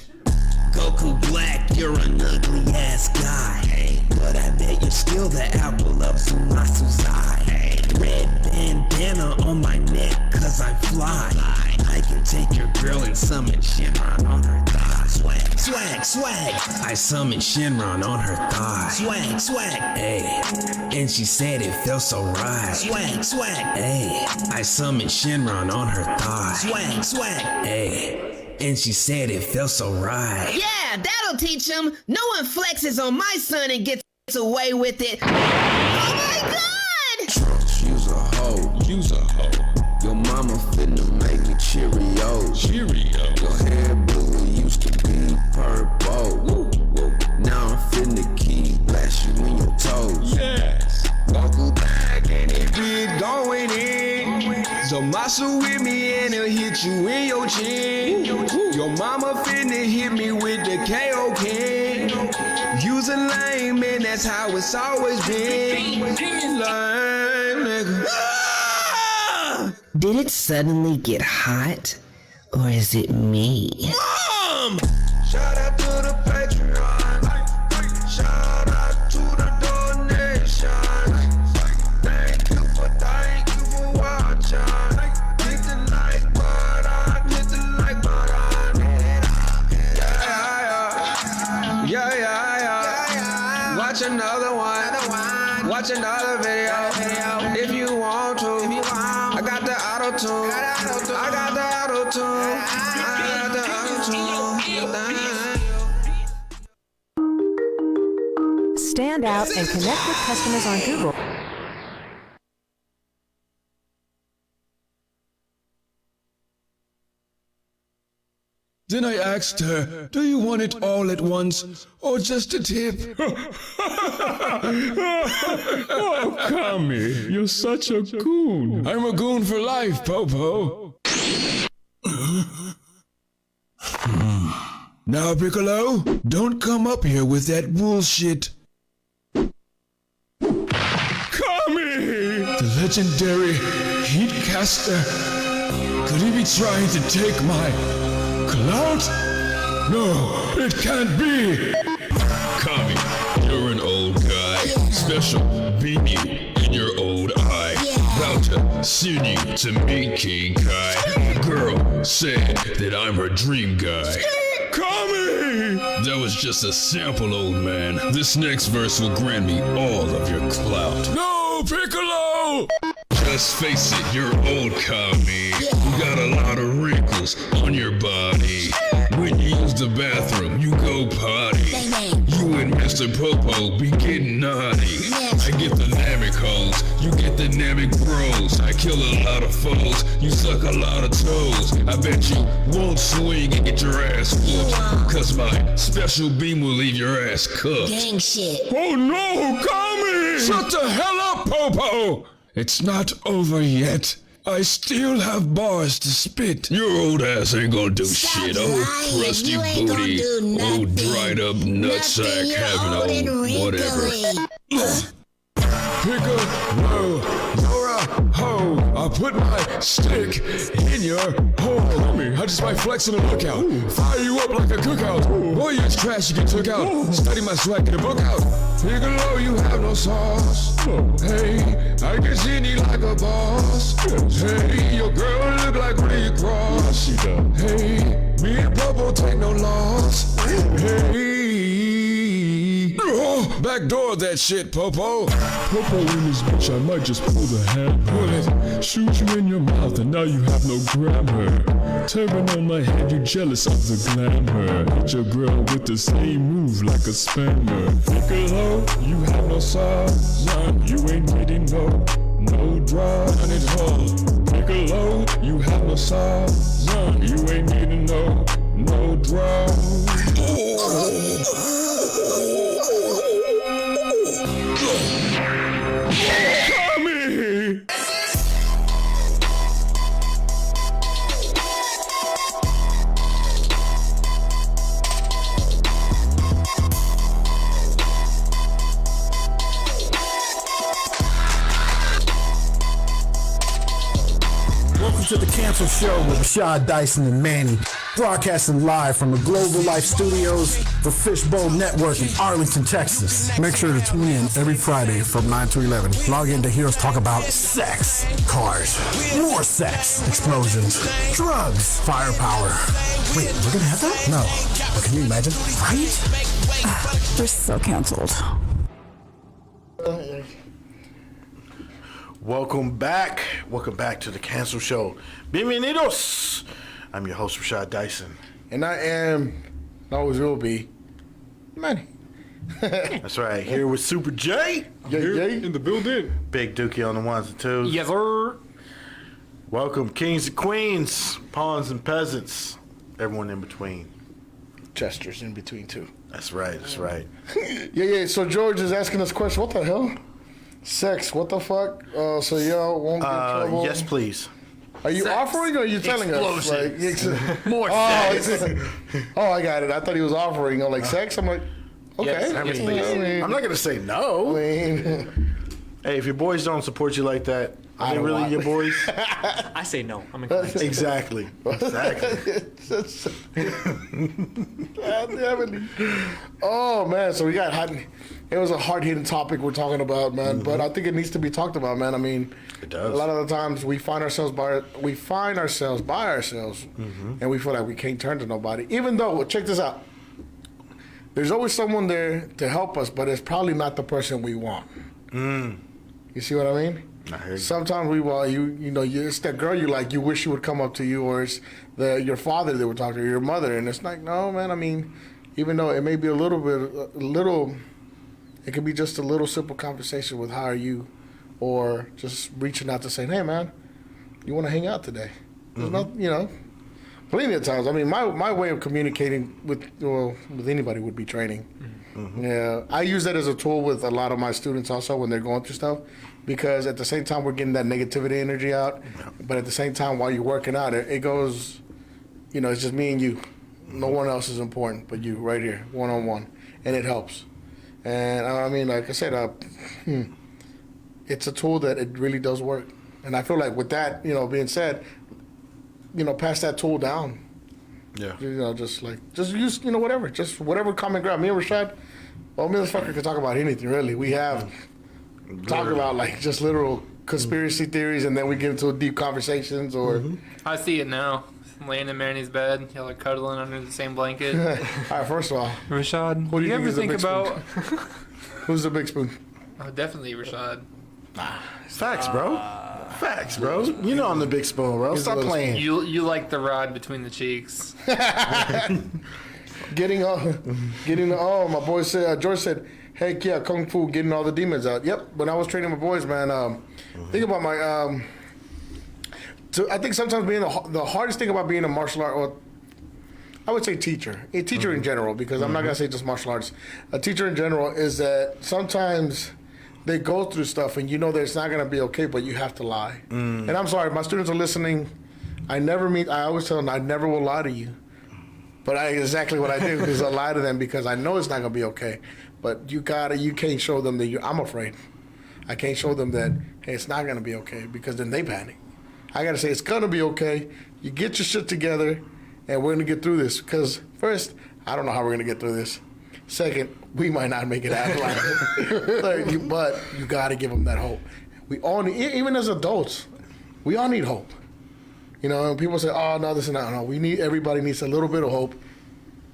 Goku Black, you're an ugly ass guy. But I bet you're still the apple of Tsumatsu's eye. Red bandana on my neck, cause I fly. I can take your girl and summon Shenron on her thigh. Swag, swag, swag. I summoned Shenron on her thigh. Swag, swag. Hey, and she said it felt so right. Swag, swag. Hey, I summoned Shenron on her thigh. Swag, swag. Hey. And she said it felt so right. Yeah, that'll teach him. No one flexes on my son and gets away with it. Oh my God! Trunks, use a hoe. Use a hoe. Your mama finna make me Cheerios. Cheerio. Your hair blue, it used to be purple. Woo, woo. Now I'm finna keep blast you in your toes. Yes. Goku back and it be going in. Zamasu with me and he'll hit you in your chin. Your mama finna hit me with the KO King. Use a lame man, that's how it's always been. Lame nigga. Did it suddenly get hot? Or is it me? Mom! Shout out to the Patreon. Shout out to the donation. Thank you for watching. Hit the like button, hit the like button. Yeah. Watch another one. Watch another video. If you want to. I got the auto tune. I got the auto tune. Stand out and connect with customers on Google. Then I asked her, do you want it all at once or just a tip? Oh, Kami, you're such a goon. I'm a goon for life, Popo. Now, Piccolo, don't come up here with that bullshit. Kami! The legendary Heat Caster. Could he be trying to take my clout? No, it can't be! Kami, you're an old guy. Special beam you in your old eye. About to send you to meet King Kai. Girl said that I'm her dream guy. Kami! That was just a sample, old man. This next verse will grant me all of your clout. No, Piccolo! Just face it, you're old, Kami. You got a lot of wrinkles on your body. When you use the bathroom, you go potty. You and Mr. Popo be getting naughty. I get the Namek hoes, you get the Namek bros. I kill a lot of foes, you suck a lot of toes. I bet you won't swing and get your ass whooped. Cause my special beam will leave your ass cooked. Gang shit. Oh no, Kami! Shut the hell up, Popo! It's not over yet. I still have bars to spit. Your old ass ain't gonna do shit. Oh, crusty booty. Oh, dried up nutsack having a whatever. Piccolo, you're a hoe. I'll put my stick in your hole. I just might flex on the lookout. Fire you up like a cookout. Boy, you're trash, you get took out. Study my swag, get a book out. Piccolo, you have no sauce. Hey, I can see you like a boss. Hey, your girl look like Rick Ross. Hey, me and Popo take no loss. Hey, backdoor that shit, Popo. Popo in this bitch, I might just pull the hammer. Pull it, shoot you in your mouth, and now you have no grammar. Turban on my head, you jealous of the glamour. Hit your girl with the same move like a spammer. Piccolo, you have no sauce. None, you ain't getting no draw. None at all. Piccolo, you have no sauce. None, you ain't getting no draw. Tommy! Welcome to the Cancel Show with Rashad, Dyson, and Manny. Broadcasting live from the Global Life Studios, the Fishbowl Network in Arlington, Texas. Make sure to tune in every Friday from 9 to 11. Log in to hear us talk about sex, cars, more sex, explosions, drugs, firepower. Wait, we're gonna have that? No. But can you imagine? Right? We're so canceled. Welcome back to the Cancel Show. Bienvenidos. I'm your host, Rashad Dyson. And I am, always will be, Manny. That's right. Here with Super J. Yay. In the building. Big Dookie on the ones and twos. Yes, sir. Welcome, kings and queens, pawns and peasants, everyone in between. Gestures in between, too. That's right. Yeah. So George is asking us a question. What the hell? Sex, what the fuck? So y'all won't get in trouble? Yes, please. Are you Sex. offering or are you telling us? Like, More sex. I got it. I thought he was offering. I'm like, sex? I'm like, okay. Yes, I mean, please. I'm not going to say no. Hey, if your boys don't support you like that, are they really your boys? I say no. I'm inclined. Exactly. Oh, man. So we got hot. It was a hard-hitting topic we're talking about, man. Mm-hmm. But I think it needs to be talked about, man. I mean, it does. A lot of the times we find ourselves by ourselves, mm-hmm. and we feel like we can't turn to nobody. Even though, check this out. There's always someone there to help us, but it's probably not the person we want. You see what I mean? I hear you. Sometimes it's that girl you like, you wish she would come up to you, or it's your father that would talk to you, your mother, and it's like, no, man. I mean, even though it may be it could be just a little simple conversation with how are you, or just reaching out to saying, hey, man, you want to hang out today? There's nothing, plenty of times. I mean, my way of communicating with anybody would be training. Mm-hmm. Yeah, I use that as a tool with a lot of my students also when they're going through stuff, because at the same time we're getting that negativity energy out, but at the same time while you're working out, it goes, it's just me and you. No one else is important but you right here, one-on-one, and it helps. And I mean, like I said, it's a tool that it really does work. And I feel like with that, being said, pass that tool down. Yeah. Just use, whatever common ground. Me and Rashad, me and this fucker can talk about anything, really. We have talked about, just literal conspiracy theories, and then we get into deep conversations, or... I see it now. Laying in Manny's bed, y'all are cuddling under the same blanket. All right, first of all, Rashad, what do you ever think about... Who's the big spoon? Oh, definitely Rashad. Facts, bro. Facts, bro. You know I'm the big spoon, bro. Stop playing. You like the rod between the cheeks. Getting my boy said, George said, hey, yeah, Kung Fu, getting all the demons out. Yep, when I was training my boys, man, think about my... I think sometimes the hardest thing about being a martial art, or I would say teacher in general, because I'm not going to say just martial arts. A teacher in general is that sometimes they go through stuff and that it's not going to be okay, but you have to lie. And I'm sorry, my students are listening. I always tell them I never will lie to you. But exactly what I do is I lie to them because I know it's not going to be okay. But you can't show them that I'm afraid. I can't show them that, hey, it's not going to be okay, because then they panic. I got to say, it's going to be okay. You get your shit together, and we're going to get through this. Because, first, I don't know how we're going to get through this. Second, we might not make it out alive. But you got to give them that hope. We all need, even as adults, we all need hope. You know, and people say, oh, no, this and that. No, everybody needs a little bit of hope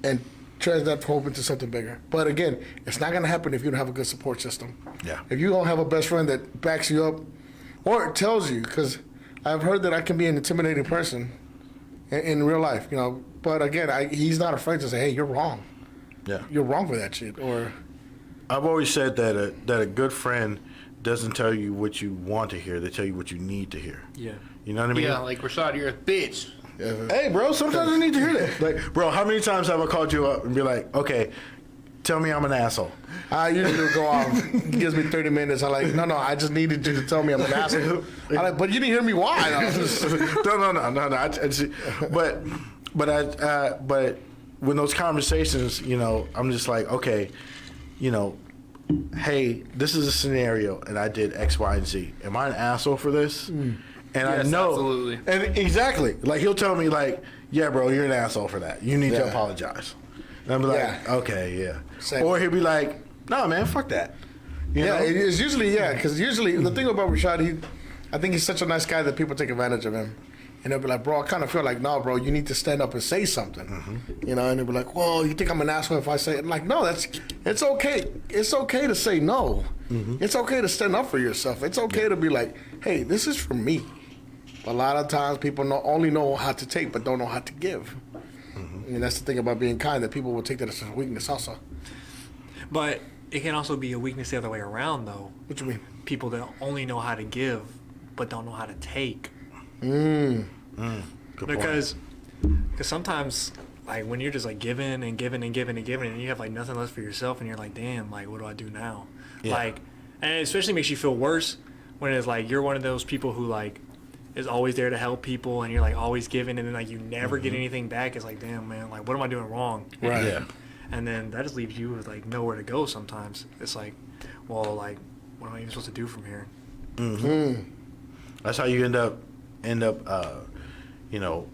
and turns that hope into something bigger. But again, it's not going to happen if you don't have a good support system. Yeah. If you don't have a best friend that backs you up or tells you, because I've heard that I can be an intimidating person in real life, you know. But again, he's not afraid to say, hey, you're wrong. Yeah. You're wrong for that shit. Or I've always said that a good friend doesn't tell you what you want to hear. They tell you what you need to hear. Yeah. You know what I mean? Yeah, like, Rashad, you're a bitch. Yeah. Hey, bro, sometimes I need to hear that. Like, bro, how many times have I called you up and be like, okay, tell me I'm an asshole? I usually go off. He gives me 30 minutes. I'm like, no, I just needed you to tell me I'm an asshole. I'm like, but you didn't hear me why. But when those conversations, you know, I'm just like, okay, you know, hey, this is a scenario, and I did X, Y, and Z. Am I an asshole for this? And yes, I know, absolutely. and exactly, like he'll tell me, like, yeah, bro, you're an asshole for that. You need to apologize. And I'm like, okay, yeah. Same. Or he'll be like, no, man, fuck that. You know? It's usually because usually the thing about Rashad, I think he's such a nice guy that people take advantage of him. And they'll be like, bro, I kind of feel like, no, bro, you need to stand up and say something. Mm-hmm. You know, and they'll be like, well, you think I'm an asshole if I say it? I'm like, no, it's okay. It's okay to say no. Mm-hmm. It's okay to stand up for yourself. It's okay to be like, hey, this is for me. A lot of times people only know how to take but don't know how to give. Mm-hmm. And that's the thing about being kind, that people will take that as a weakness also. But it can also be a weakness the other way around, though. What you mean? People that only know how to give but don't know how to take. Because sometimes, like, when you're just like giving and giving and giving and giving, and you have like nothing left for yourself, and you're like, damn, like, what do I do now? Yeah. Like, and it especially makes you feel worse when it's like you're one of those people who like is always there to help people, and you're like always giving, and then like you never get anything back. It's like, damn, man, like, what am I doing wrong? Right. Yeah. And then that just leaves you with like nowhere to go. Sometimes it's like, well, like, what am I even supposed to do from here? Mm-hmm. That's how you end up, you know,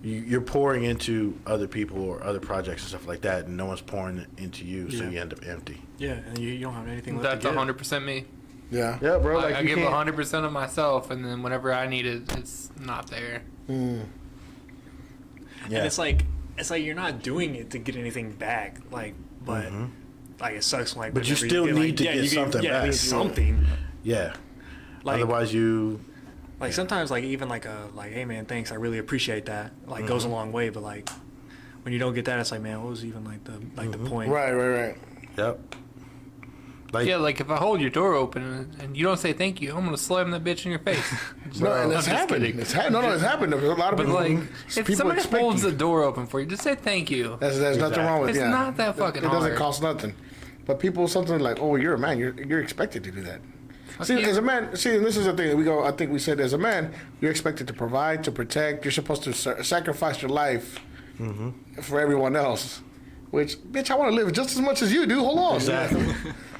you're pouring into other people or other projects and stuff like that, and no one's pouring into you, so you end up empty. Yeah, and you don't have anything left That's to give. 100% me. Yeah, bro. Like, I give 100% of myself, and then whenever I need it, it's not there. Yeah. And it's like you're not doing it to get anything back, like, but like it sucks. Like, but you still need to get something back. Need something. Yeah. Like, otherwise, you. Like sometimes, like even like hey man, thanks, I really appreciate that. Like goes a long way, but like when you don't get that, it's like, man, what was even like the point? Right. Yep. Like, yeah, like if I hold your door open and you don't say thank you, I'm gonna slam that bitch in your face. No, and it's happened. It's happened. There's a lot of people. Like, if people somebody holds you. the door open for you, just say thank you. There's nothing wrong with it. It's not that fucking hard. It doesn't cost nothing. But people, something like, oh, you're a man. You're expected to do that. See, as a man, and this is the thing. I think we said, as a man, you're expected to provide, to protect. You're supposed to sacrifice your life for everyone else. Which, bitch, I want to live just as much as you do. Hold on. Exactly.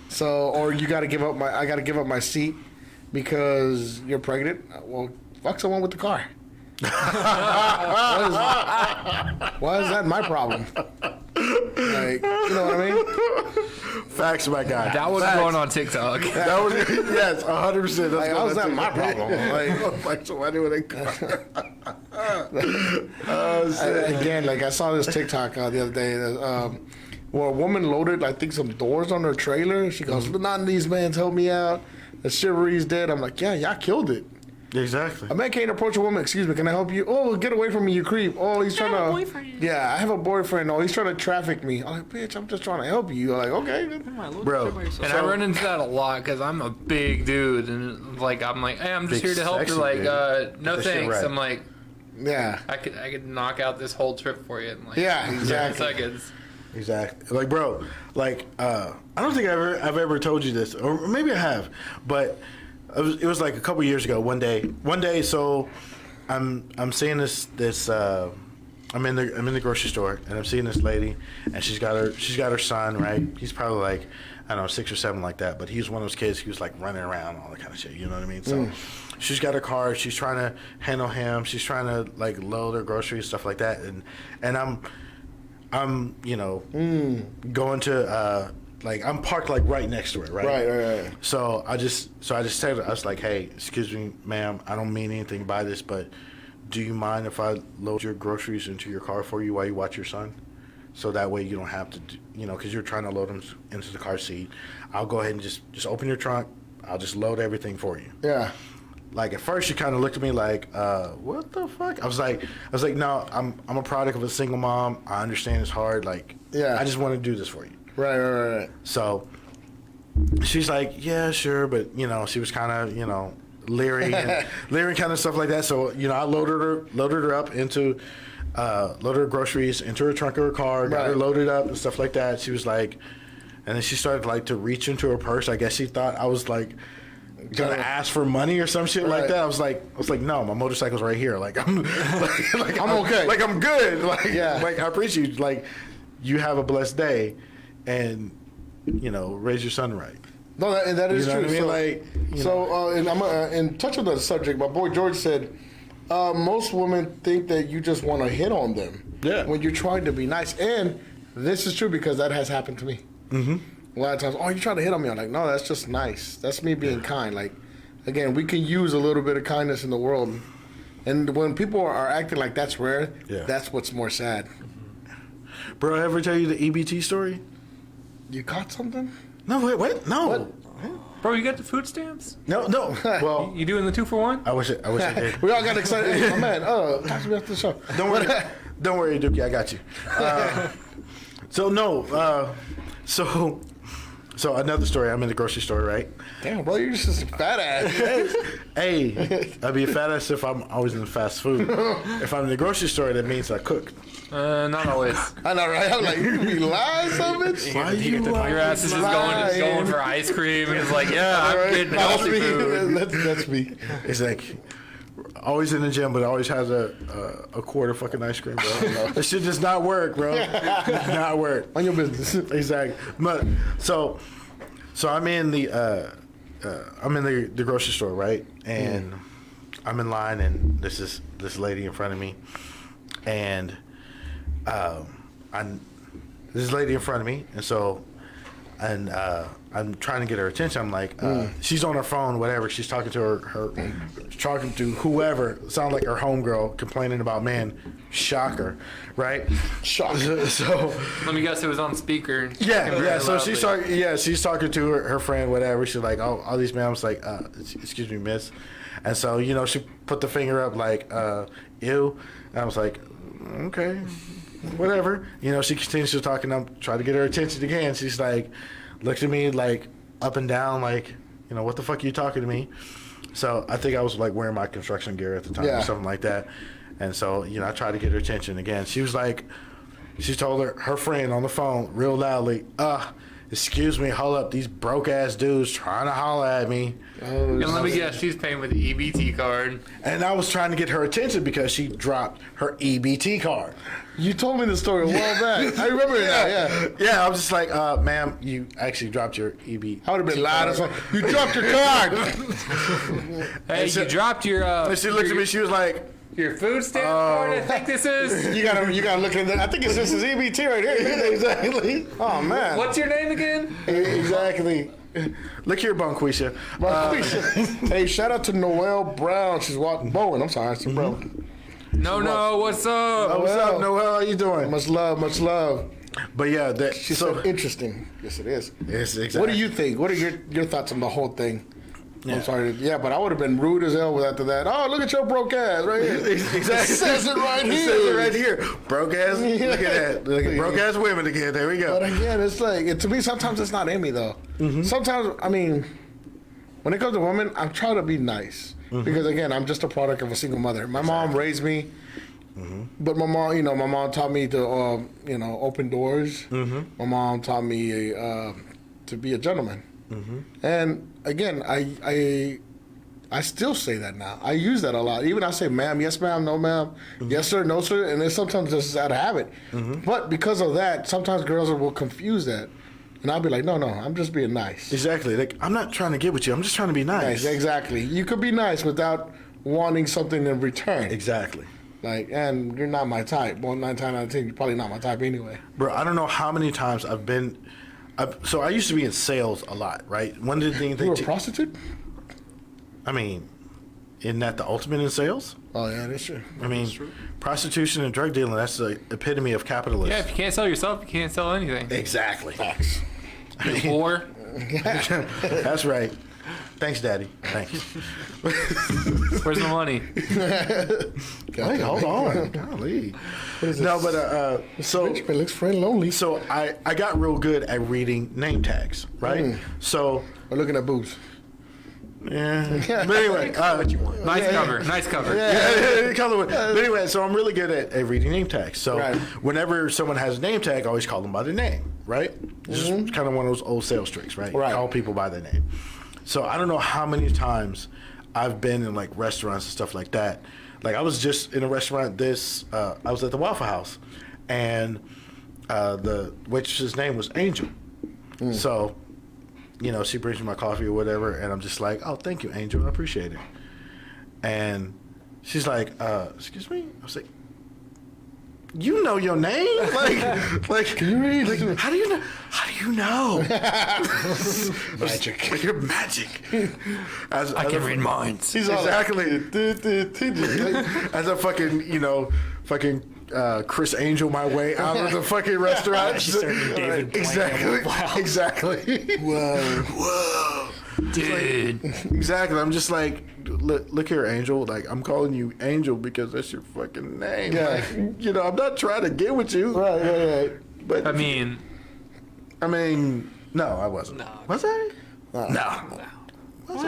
So, or you got to give up I got to give up my seat because you're pregnant. Well, fuck someone with the car. Why is that my problem? Like, you know what I mean? Facts, my guy. That was going on TikTok. That was, yes, 100%. Like, how is that my problem? Like somebody with a car. Again, like I saw this TikTok the other day. Where a woman loaded, I think, some doors on her trailer. She goes, none of these men help me out. The chivalry's dead. I'm like, yeah, y'all killed it. Exactly. A man can't approach a woman. Excuse me, can I help you? Oh, get away from me, you creep. Oh, he's trying to. I have a boyfriend. Yeah, I have a boyfriend. Oh, he's trying to traffic me. I'm like, bitch, I'm just trying to help you. You're like, okay, bro. And I run into that a lot because I'm a big dude, and like I'm like, hey, I'm just here to help you. Like, no thanks. Right. I'm like, yeah, I could knock out this whole trip for you in like yeah, exactly. 10 seconds. Exactly. Like, bro, like, I don't think I've ever told you this, or maybe I have, but it was like a couple years ago. One day, so I'm seeing this I'm in the grocery store, and I'm seeing this lady, and she's got her son, right? He's probably like, I don't know, 6 or 7 like that, but he's one of those kids who's like running around, all that kind of shit. You know what I mean? So she's got her car. She's trying to handle him. She's trying to like load her groceries, stuff like that, and I'm going to like I'm parked like right next to her, right? Right. So I just said, I was like, hey, excuse me, ma'am, I don't mean anything by this, but do you mind if I load your groceries into your car for you while you watch your son? So that way you don't have to, because you're trying to load them into the car seat. I'll go ahead and just open your trunk. I'll just load everything for you. Yeah. Like at first she kind of looked at me like, what the fuck? I was like, no, I'm a product of a single mom. I understand it's hard. Like, I just want to do this for you. Right. So she's like, yeah, sure, but she was kind of, leery kind of stuff like that. So I loaded her up into loaded her groceries into her trunk of her car, got her loaded up and stuff like that. She was like, and then she started like to reach into her purse. I guess she thought I was like gonna ask for money or some shit like that. I was like, no, my motorcycle's right here. Like I'm I'm okay. Like I'm good. Like like I appreciate you. Like you have a blessed day, and raise your son right. No, that is true. What I mean? And I'm in touch with the subject. My boy George said most women think that you just want to hit on them when you're trying to be nice, and this is true because that has happened to me. Mm-hmm. A lot of times, you're trying to hit on me. I'm like, no, that's just nice. That's me being kind. Like, again, we can use a little bit of kindness in the world, and when people are acting like that's rare, that's what's more sad. Bro, I ever tell you the EBT story? You caught something? No, wait, what? No. What? Bro, you got the food stamps? No. Well, you doing the 2-for-1? I wish I did. We all got excited. Hey, my man, talk to me after the show. Don't worry, Dookie, I got you. So another story. I'm in the grocery store, right? Damn, bro, you're just a fat ass. Hey, I'd be a fat ass if I'm always in fast food. If I'm in the grocery store, that means I cook. Not always. I know, right? I'm like, you be lying, son, bitch? Why you your ass is just going for ice cream. And it's like, I'm getting healthy food. That's me. It's like, always in the gym, but always has a quart of fucking ice cream, bro. That shit does not work, bro. Does not work. On your business. Exactly. But so I'm in the grocery store, right? And I'm in line, and this lady in front of me, and this lady in front of me, and so I'm trying to get her attention. I'm like, she's on her phone, whatever. She's talking to talking to whoever. Sounds like her homegirl complaining about man. Shocker, right? Shocker. So let me guess, it was on speaker. Yeah. So she's talking to her friend, whatever. She's like, all these men. I was like, excuse me, miss. And so she put the finger up like, ew. And I was like, okay, whatever. She continues to talk, and I'm trying to get her attention again. She's like, looks at me like up and down, like, what the fuck are you talking to me? So I think I was like wearing my construction gear at the time or something like that. And so, I tried to get her attention again. She was like, she told her friend on the phone real loudly, excuse me, hold up, these broke ass dudes trying to holler at me. And let me guess, she's paying with the EBT card. And I was trying to get her attention because she dropped her EBT card. You told me the story a while back. I remember it now, Yeah, I was just like, ma'am, you actually dropped your EBT. I would have been loud as well. You dropped your card. Hey, you dropped your... and she looked at me, she was like... Your food stamp card, I think this is. You gotta look at that. I think this is EBT right here. Exactly. Oh man. What's your name again? Exactly. Look here, Bonquisha. Hey, shout out to Noelle Brown. She's watching Bowen. I'm sorry, it's Brown. No, what's up? What's up, Noelle? How you doing? Much love. But yeah, she's so interesting. Yes, it is. Yes, exactly. What do you think? What are your thoughts on the whole thing? I'm sorry. Yeah, but I would have been rude as hell after that. Oh, look at your broke ass right here. Exactly. It says it right here. It says it right here. Broke ass. Look at that. Look at broke ass women again. There we go. But again, it's like, to me, sometimes it's not in me, though. Mm-hmm. Sometimes, I mean, when it comes to women, I'm trying to be nice. Mm-hmm. Because, again, I'm just a product of a single mother. My mom raised me. Mm-hmm. But my mom taught me to, open doors. Mm-hmm. My mom taught me to be a gentleman. Mm-hmm. And again, I still say that now. I use that a lot. Even I say, ma'am, yes, ma'am, no, ma'am, yes, sir, no, sir, and then sometimes just out of habit. But because of that, sometimes girls will confuse that. And I'll be like, no, I'm just being nice. Exactly. Like, I'm not trying to get with you. I'm just trying to be nice. Exactly. You could be nice without wanting something in return. Exactly. Like, and you're not my type. Well, 9 times out of 10, you're probably not my type anyway. Bro, I don't know how many times so I used to be in sales a lot, right? One of the things You were a prostitute? I mean, isn't that the ultimate in sales? Oh, yeah, that's true. I mean, prostitution and drug dealing, that's the epitome of capitalism. Yeah, if you can't sell yourself, you can't sell anything. Exactly. Facts. Or That's right. Thanks, Daddy. Thanks. Where's the money? Wait, hold on. Golly. No, but so it looks friend lonely. So I got real good at reading name tags, right? So we're looking at boobs. Yeah. But anyway, nice cover. Yeah, but anyway, so I'm really good at reading name tags. So whenever someone has a name tag, I always call them by their name, right? This is kind of one of those old sales tricks, right? Call people by their name. So I don't know how many times I've been in like restaurants and stuff like that. Like I was just in a restaurant. I was at the Waffle House, and the waitress's name was Angel. So, you know, she brings me my coffee or whatever, and I'm just like, oh, thank you, Angel, I appreciate it. And she's like, excuse me? I was like, you know your name? Like, can you read? Like, how do you know? Magic. Like, you're magic. I can read minds. He's exactly. As a fucking, Chris Angel my way out of the fucking restaurant. Exactly. Whoa. Dude. Exactly. I'm just like, look here, Angel. Like, I'm calling you Angel because that's your fucking name. Yeah. Like, I'm not trying to get with you. Right. But I mean, no, I wasn't. No. Was I? No. Was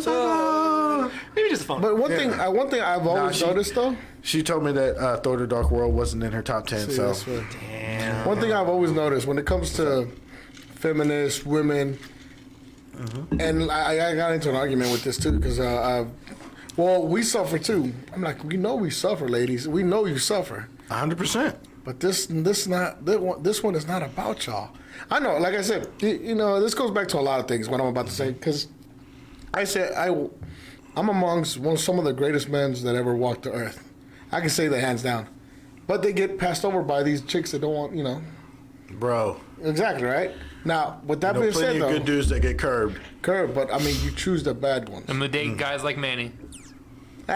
I? Maybe just a phone. But one thing I've always noticed though. She told me that Thor: The Dark World wasn't in her top 10. Damn. One thing I've always noticed when it comes to feminists, women, and I got into an argument with this too because we suffer too. I'm like, we know we suffer, ladies. We know you suffer. 100%. But this one is not about y'all. I know, like I said, this goes back to a lot of things. What I'm about to say, because I said I'm amongst some of the greatest men that ever walked the earth. I can say that hands down. But they get passed over by these chicks that don't want, Bro. Exactly, right? Now, with that being said, though, plenty of good dudes that get curbed. But I mean, you choose the bad ones. I'm gonna date guys like Manny. I'm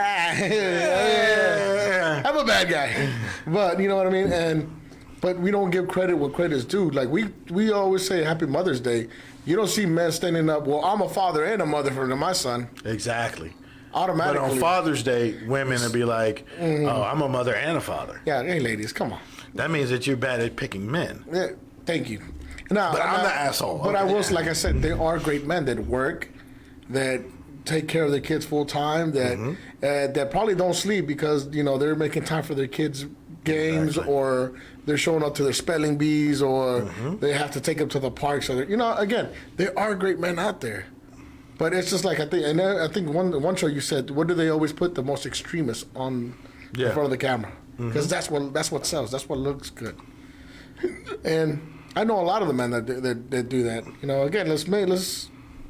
a bad guy, but you know what I mean. But we don't give credit what credit's due. Like we always say, Happy Mother's Day. You don't see men standing up. Well, I'm a father and a mother for my son. Exactly. Automatically. But on Father's Day, women will be like, "Oh, I'm a mother and a father." Yeah, hey, ladies, come on. That means that you're bad at picking men. Yeah, thank you. Now, but I'm the asshole. But I was, like I said, there are great men that work, that take care of their kids full time, that probably don't sleep because they're making time for their kids' games, or they're showing up to their spelling bees, or they have to take them to the park. So again, there are great men out there, but it's just like I think one show you said, what do they always put the most extremists on in front of the camera? Because that's what sells. That's what looks good. And I know a lot of the men that do that. Again, let's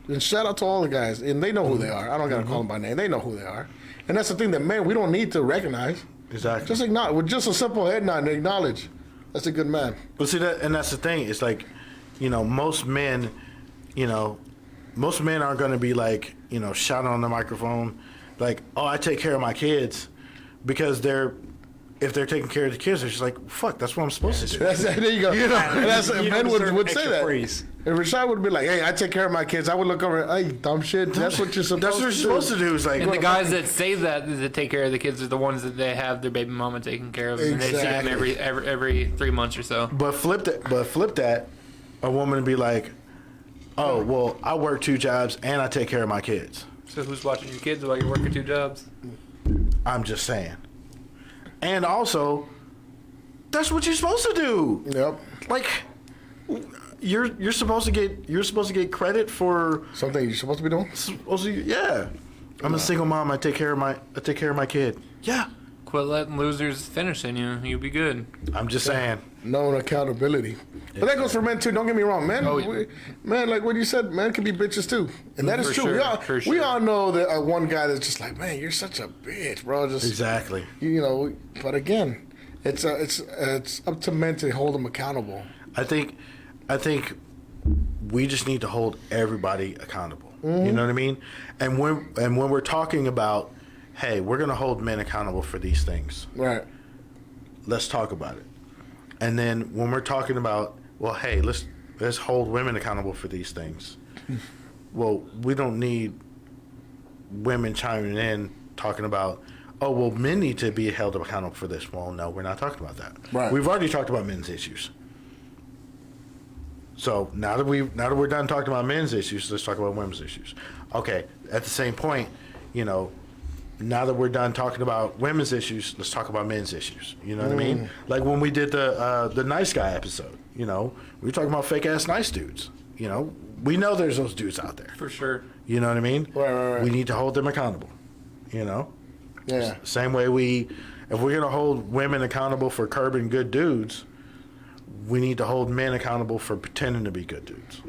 and shout out to all the guys, and they know who they are. I don't gotta call them by name. They know who they are, and that's the thing that men we don't need to recognize. Exactly. Just acknowledge with just a simple head nod and acknowledge. That's a good man. But see that's the thing. It's like, most men, aren't going to be like, shouting on the microphone, like, oh, I take care of my kids, because if they're taking care of the kids, they're just like, fuck, that's what I'm supposed to do. There you go. Men would say that. Phrase. If Rashad would be like, hey, I take care of my kids, I would look over, hey, dumb shit, that's what you're supposed to do. Is like, and the guys that say that take care of the kids are the ones that they have their baby mama taking care of, and they see them every 3 months or so. But flip that, a woman would be like, oh, well, I work 2 jobs and I take care of my kids. So who's watching your kids while you're working 2 jobs? I'm just saying. And also, that's what you're supposed to do. Yep. Like, you're supposed to get credit for something you're supposed to be doing. Yeah. I'm a single mom. I take care of my kid. Yeah. Quit letting losers finish in you. You'll be good. I'm just saying. No accountability. But that goes for men too. Don't get me wrong, man. Man, like what you said, men can be bitches too, and that is true. Sure, we all know that one guy that's just like, man, you're such a bitch, bro. Just exactly. You know, but again, it's up to men to hold them accountable. I think we just need to hold everybody accountable. You know what I mean? And when we're talking about, hey, we're gonna hold men accountable for these things. Right. Let's talk about it. And then when we're talking about, well, hey, let's hold women accountable for these things. Well, we don't need women chiming in talking about, oh, well, men need to be held accountable for this. Well, no, we're not talking about that. Right. We've already talked about men's issues. So now that we're done talking about men's issues, let's talk about women's issues. Okay. At the same point, you know, now that we're done talking about women's issues, let's talk about men's issues. You know what I mean? Like when we did the nice guy episode, you know, we were talking about fake ass nice dudes. You know, we know there's those dudes out there. For sure. You know what I mean? Right. We need to hold them accountable. You know? Yeah. Same way if we're gonna hold women accountable for curbing good dudes, we need to hold men accountable for pretending to be good dudes.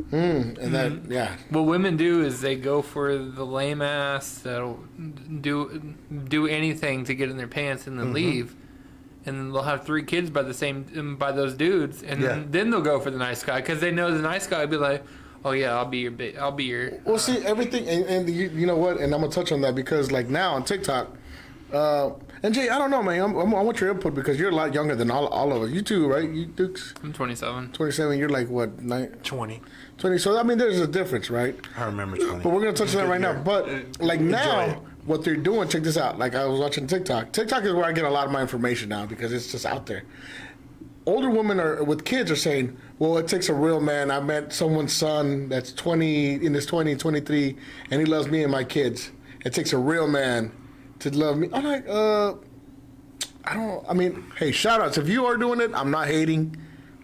What women do is they go for the lame ass that'll do anything to get in their pants and then leave, and then they'll have 3 kids by those dudes, and then they'll go for the nice guy because they know the nice guy will be like, oh yeah, I'll be your. Well, see everything, and you know what? And I'm gonna touch on that because like now on TikTok. And Jay, I don't know, man. I want your input because you're a lot younger than all of us. You too, right? You Dukes? I'm 27. 27. You're like what? 20. 20. So I mean, there's a difference, right? I remember 20. But we're gonna touch on that right now. But like now, what they're doing, check this out. Like I was watching TikTok. TikTok is where I get a lot of my information now because it's just out there. Older women with kids are saying, well, it takes a real man. I met someone's son that's 20, in his 20s, 23, and he loves me and my kids. It takes a real man to love me. I'm like, hey, shout outs. If you are doing it, I'm not hating.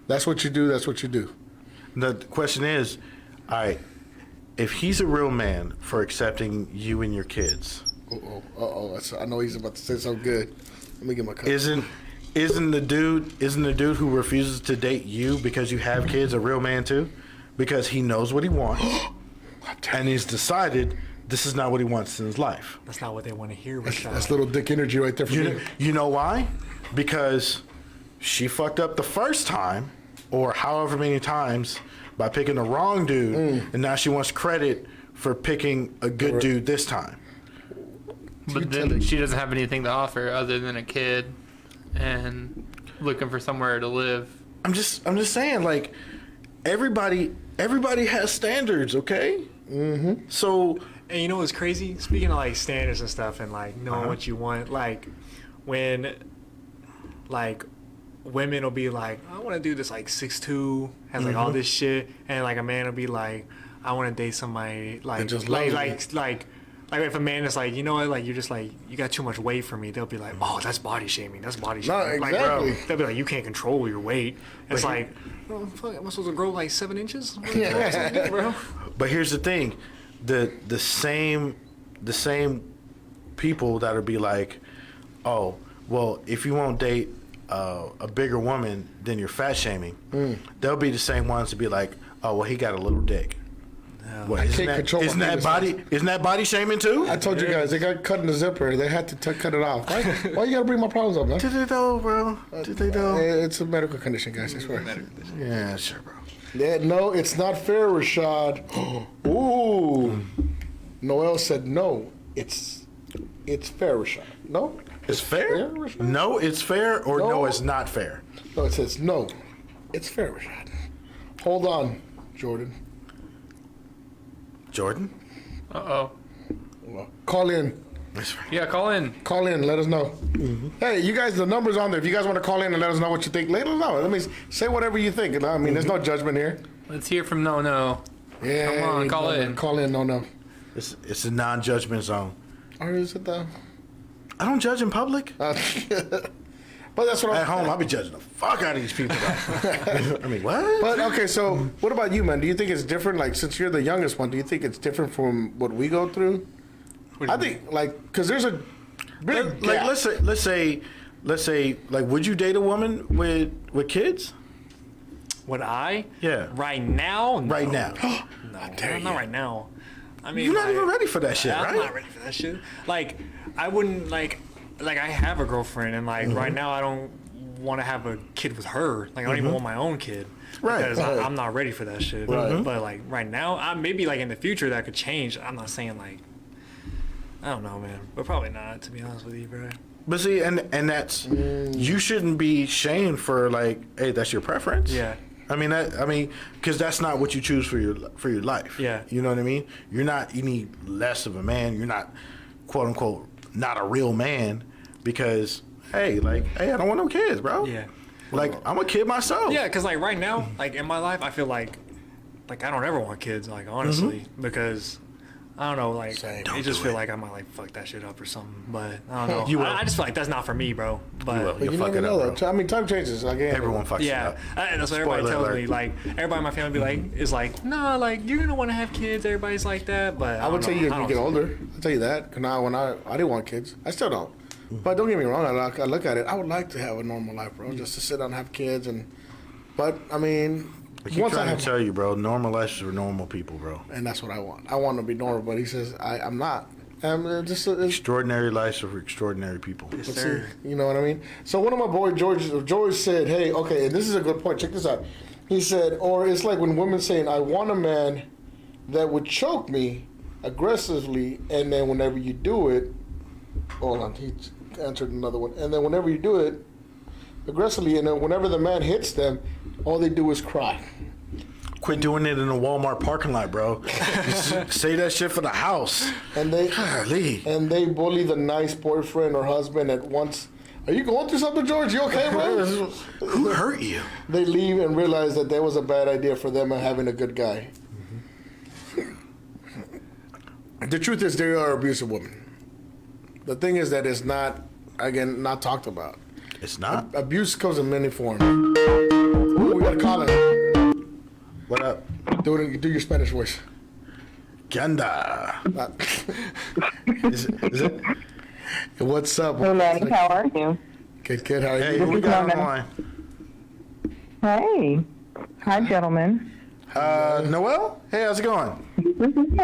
That's what you do. That's what you do. The question is, all right, if he's a real man for accepting you and your kids. I know he's about to say something good. Let me get my cup. Isn't the dude who refuses to date you because you have kids a real man too? Because he knows what he wants and he's decided this is not what he wants in his life. That's not what they want to hear. That's little dick energy right there for me. You know why? Because she fucked up the first time, or however many times, by picking the wrong dude, and now she wants credit for picking a good dude this time. But then she doesn't have anything to offer other than a kid and looking for somewhere to live. I'm just saying, like, everybody has standards, okay? Mm-hmm. So. And you know what's crazy? Speaking of like standards and stuff and like knowing what you want, like when like women will be like, I want to do this like 6'2", has like all this shit, and like a man will be like, I want to date somebody like just like if a man is like, you know what, like you're just like, you got too much weight for me, they'll be like, oh, that's body shaming. That's body shaming. No, like, exactly. bro, they'll be like, you can't control your weight. It's like, oh, fuck, am I supposed to grow like 7 inches? Yeah. Bro. But here's the thing. The same people that'll be like, oh, well, if you won't date a bigger woman, then you're fat shaming. They'll be the same ones to be like, oh, well, he got a little dick. No. What, isn't that body shaming too? I told you guys they got cut in the zipper. They had to cut it off. Why you gotta bring my problems up, man? Did they though, bro? Did they though? It's a medical condition, guys. I swear. Yeah, sure, bro. Yeah, no, it's not fair, Rashad. Ooh. Noel said no. It's fair, Rashad. No? It's fair? Yeah, Rashad? No, it's fair, or no, it's not fair? No, it says no. It's fair, Rashad. Hold on, Jordan. Jordan? Uh-oh. Well, call in. Yeah, call in. Call in. Let us know. Hey, you guys, the number's on there. If you guys want to call in and let us know what you think, let us know. Let me say whatever you think. I mean, there's no judgment here. Let's hear from No. Yeah. Come on, call in. Call in, No. It's a non-judgment zone. Or is it though? I don't judge in public. But that's what at home, I'll be judging the fuck out of these people. I mean, what? But okay, so what about you, man? Do you think it's different? Like, since you're the youngest one, do you think it's different from what we go through? I think, like, because there's a big gap. Let's say, like, would you date a woman with kids? Would I? Yeah. Right now? No. Right now. No, not right now. I mean, you're not even ready for that shit, right? I'm not ready for that shit. Like, I wouldn't like I have a girlfriend, and like right now I don't want to have a kid with her. Like, I don't even want my own kid. Right. Because I'm not ready for that shit. Right. But like right now, maybe like in the future that could change. I'm not saying like, I don't know, man. But probably not, to be honest with you, bro. But see, and that's you shouldn't be shamed for like, hey, that's your preference. Yeah. I mean, because that's not what you choose for your life. Yeah. You know what I mean? You're not any less of a man. You're not, quote unquote, not a real man because, hey, I don't want no kids, bro. Yeah. Like, I'm a kid myself. Yeah, because like right now, like in my life, I feel like I don't ever want kids, like honestly, because I don't know, like I just feel like I might like fuck that shit up or something. But I don't know. I just feel like that's not for me, bro. But you never know, though. I mean, time changes. Like, everyone fucks it up. And that's what everybody tells me. Like everybody in my family is like, no, like you're gonna want to have kids. Everybody's like that. But I would tell you if you get older. I'll tell you that. Cause now when I didn't want kids, I still don't. But don't get me wrong. I look at it. I would like to have a normal life, bro. Just to sit down and have kids But I mean. I keep trying to tell you, bro, normal lives for normal people, bro. And that's what I want. I want to be normal, but he says, I'm not. I'm just extraordinary lives are for extraordinary people. Yes, sir. You know what I mean? So one of my boys, George said, hey, okay, and this is a good point. Check this out. He said, or it's like when women saying, I want a man that would choke me aggressively, and then whenever you do it, hold on, he answered another one. And then whenever you do it aggressively, and then whenever the man hits them, all they do is cry. Quit doing it in a Walmart parking lot, bro. Say that shit for the house. And they bully the nice boyfriend or husband at once. Are you going through something, George? You okay, bro? Who hurt you? They leave and realize that was a bad idea for them and having a good guy. The truth is, they are abusive women. The thing is that it's not, again, not talked about. It's not? Abuse comes in many forms. Ooh, we got a caller. What up? Do your Spanish voice. Ganda. Is it? What's up? Hey, Manny, how are you? Good. How are you? Hey, who we got on the line? Hey. Hi, gentlemen. Noel? Hey, how's it going?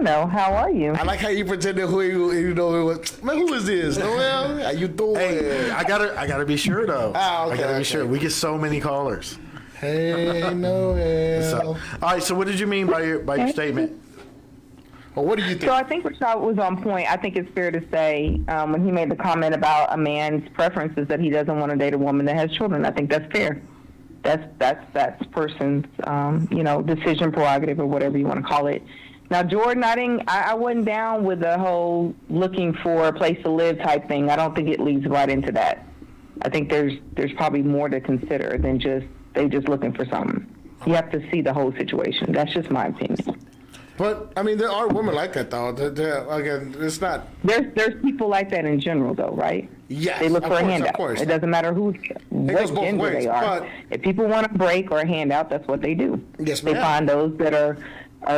How are you? I like how you pretended who you know it was. Man, who is this? Noel? How you doing? Hey, I gotta be sure though. Okay, I gotta be sure. We get so many callers. Hey, Noel. All right. So, what did you mean by your statement? Well, what do you think? So I think Rashad was on point. I think it's fair to say when he made the comment about a man's preferences that he doesn't want to date a woman that has children. I think that's fair. That's person's decision, prerogative, or whatever you want to call it. Now, Jordan, I wasn't down with the whole looking for a place to live type thing. I don't think it leads right into that. I think there's probably more to consider than they just looking for something. You have to see the whole situation. That's just my opinion. But I mean, there are women like that, though. Again, it's not. There's people like that in general, though, right? Yes, they look for a handout. Of course. It doesn't matter what gender they are. If people want a break or a handout, that's what they do. Yes, ma'am. They find those that are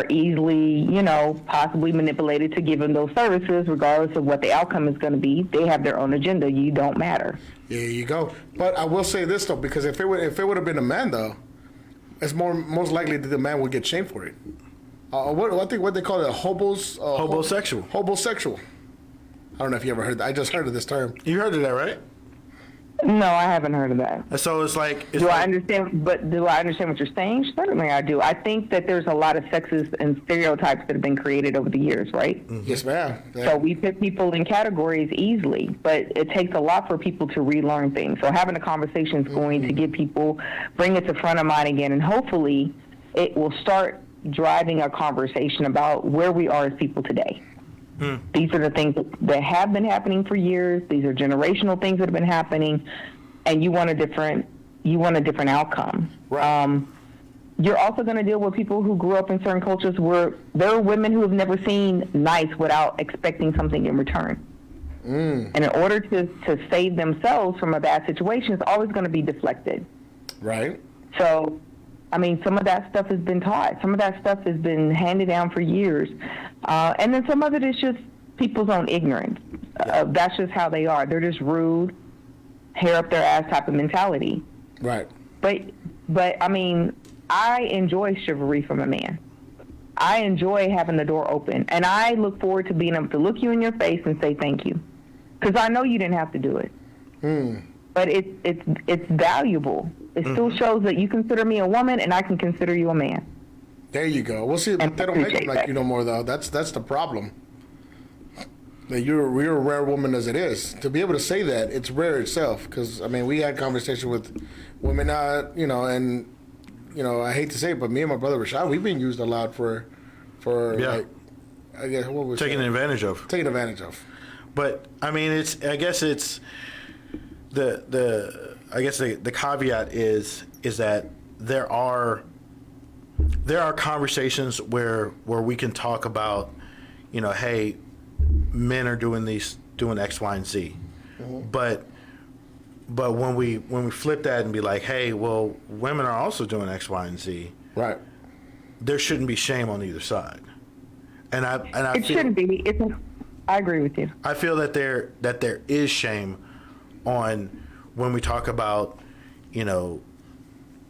easily, possibly manipulated to give them those services, regardless of what the outcome is going to be. They have their own agenda. You don't matter. There you go. But I will say this though, because if it would have been a man though, it's most likely that the man would get shamed for it. I think what they call it, homosexual. Homosexual. I don't know if you ever heard that. I just heard of this term. You heard of that, right? No, I haven't heard of that. So it's like... I understand? But do I understand what you're saying? Certainly I do. I think that there's a lot of sexist and stereotypes that have been created over the years, right? Mm-hmm. Yes, ma'am. Yeah. So we put people in categories easily, but it takes a lot for people to relearn things. So having a conversation is going to get people, bring it to front of mind again, and hopefully it will start driving a conversation about where we are as people today. These are the things that have been happening for years. These are generational things that have been happening, and you want a different outcome. Right. You're also going to deal with people who grew up in certain cultures where there are women who have never seen nice without expecting something in return. And in order to save themselves from a bad situation, it's always going to be deflected. Right. So, I mean, some of that stuff has been taught. Some of that stuff has been handed down for years. And then some of it is just people's own ignorance. That's just how they are. They're just rude, hair up their ass type of mentality. Right. But I mean, I enjoy chivalry from a man. I enjoy having the door open. And I look forward to being able to look you in your face and say thank you. Because I know you didn't have to do it. But it's valuable. It still shows that you consider me a woman and I can consider you a man. There you go. We'll see. But they don't make it like you no more, though. That's the problem. That you're a rare woman as it is. To be able to say that, it's rare itself. Because, I mean, we had conversation with women, you know, and, you know, I hate to say it, but me and my brother Rashad, we've been used a lot for like, I guess, what was taking advantage of. Taking advantage of. But, I mean, I guess it's the caveat is that there are conversations where we can talk about, you know, hey, men are doing X, Y, and Z. But when we flip that and be like, hey, well, women are also doing X, Y, and Z. Right. There shouldn't be shame on either side. And I it shouldn't be. I agree with you. I feel that there is shame on when we talk about, you know,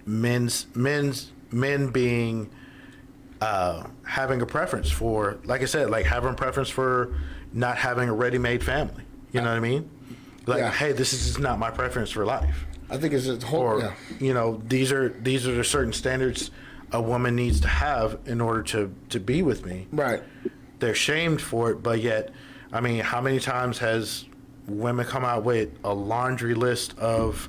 men being having a preference for, like I said, like having a preference for not having a ready-made family. You know what I mean? Like, hey, this is just not my preference for life. I think it's a whole. Or, you know, these are the certain standards a woman needs to have in order to be with me. Right. They're shamed for it, but yet, I mean, how many times has women come out with a laundry list of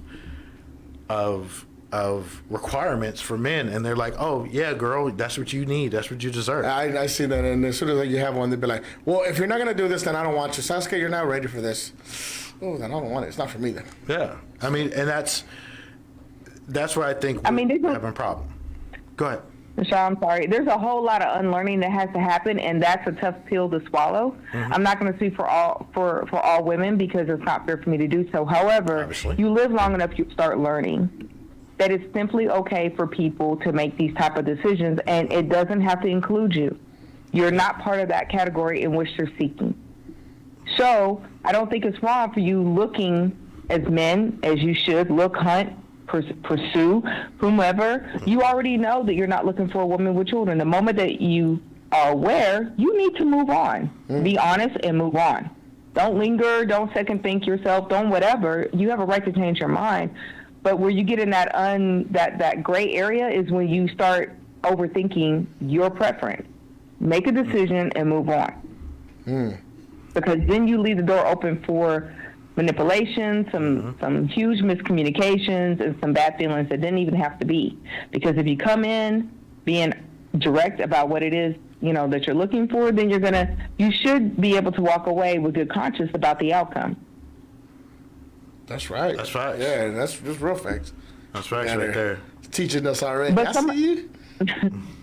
requirements for men, and they're like, oh yeah, girl, that's what you need, that's what you deserve. I see that, and as soon as you have one, they'd be like, well, if you're not gonna do this, then I don't want you. Sasuke, you're not ready for this. Oh, then I don't want it. It's not for me then. Yeah, I mean, and that's where I think we're having a problem. Go ahead. Michelle, I'm sorry. There's a whole lot of unlearning that has to happen, and that's a tough pill to swallow. I'm not going to speak for all women because it's not fair for me to do so. However, obviously, you live long enough, you start learning that it's simply okay for people to make these type of decisions, and it doesn't have to include you. You're not part of that category in which they're seeking. So I don't think it's wrong for you looking as men as you should look, hunt, pursue whomever. You already know that you're not looking for a woman with children. The moment that you are aware, you need to move on. Be honest and move on. Don't linger. Don't second think yourself. Don't whatever. You have a right to change your mind. But where you get in that gray area is when you start overthinking your preference. Make a decision and move on. Because then you leave the door open for manipulation, some huge miscommunications, and some bad feelings that didn't even have to be. Because if you come in being direct about what it is, you know, that you're looking for, then you should be able to walk away with good conscience about the outcome. That's right. That's right. Yeah, that's real facts. That's right there. Teaching us already. But I see you.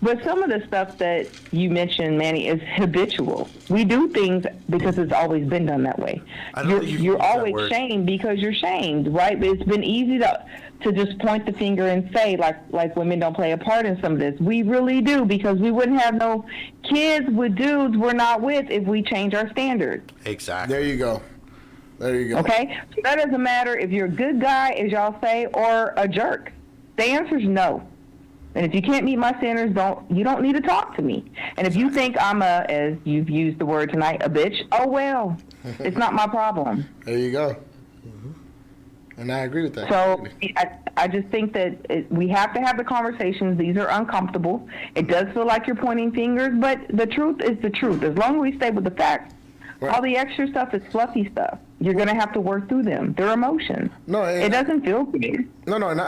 But some of the stuff that you mentioned, Manny, is habitual. We do things because it's always been done that way. You're always shamed because you're shamed, right? But it's been easy to just point the finger and say, like women don't play a part in some of this. We really do, because we wouldn't have no kids with dudes we're not with if we change our standards. Exactly. There you go. Okay? So that doesn't matter if you're a good guy, as y'all say, or a jerk. The answer is no. And if you can't meet my standards, you don't need to talk to me. And if you think I'm as you've used the word tonight, a bitch, oh well, it's not my problem. There you go. And I agree with that. So I just think that we have to have the conversations. These are uncomfortable. It does feel like you're pointing fingers, but the truth is the truth. As long as we stay with the facts, all the extra stuff is fluffy stuff. You're going to have to work through them. They're emotions. No, it doesn't feel good. No, and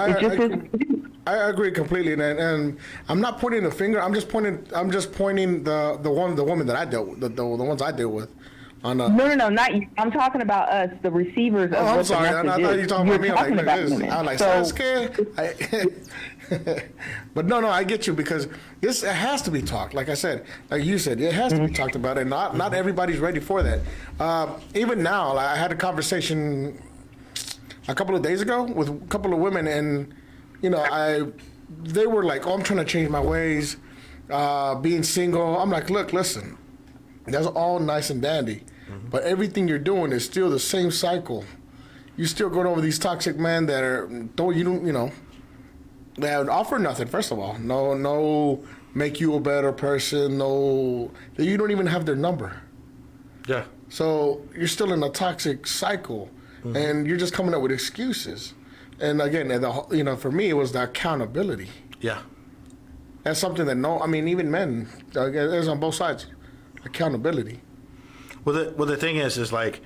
I agree completely, and I'm not pointing the finger. I'm just pointing the woman that I dealt with, the ones I deal with. On the, No, not you. I'm talking about us, the receivers of I'm what sorry. the I message thought is. you were talking about me. I'm like, So- Sasuke. But no, I get you because it has to be talked. Like I said, like you said, it has to be talked about, and not everybody's ready for that. Even now, I had a conversation a couple of days ago with a couple of women, and they were like, "Oh, I'm trying to change my ways, being single." I'm like, "Look, listen, that's all nice and dandy, but everything you're doing is still the same cycle. You still going over these toxic men that that offer nothing. First of all, no, make you a better person. No, you don't even have their number. Yeah. So you're still in a toxic cycle, and you're just coming up with excuses. And again, for me, it was the accountability. Yeah. That's something that even men, there's on both sides, accountability. Well, the thing is like,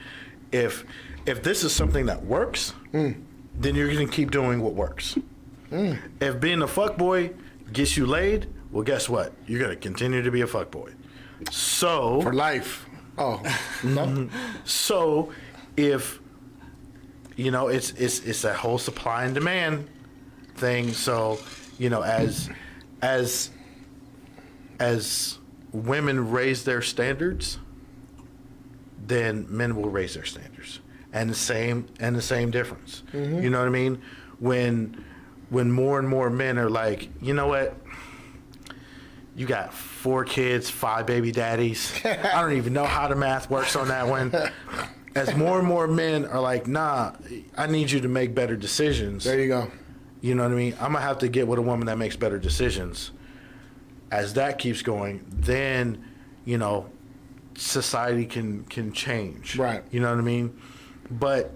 if this is something that works, then you're going to keep doing what works. If being a fuckboy gets you laid, well, guess what? You're going to continue to be a fuckboy. So for life. Oh, no. So if it's that whole supply and demand thing. So as women raise their standards, then men will raise their standards, and the same difference. You know what I mean? When more and more men are like, you know what? You got 4 kids, 5 baby daddies. I don't even know how the math works on that one. As more and more men are like, nah, I need you to make better decisions. There you go. You know what I mean? I'm going to have to get with a woman that makes better decisions. As that keeps going, then, society can change. Right. You know what I mean? But,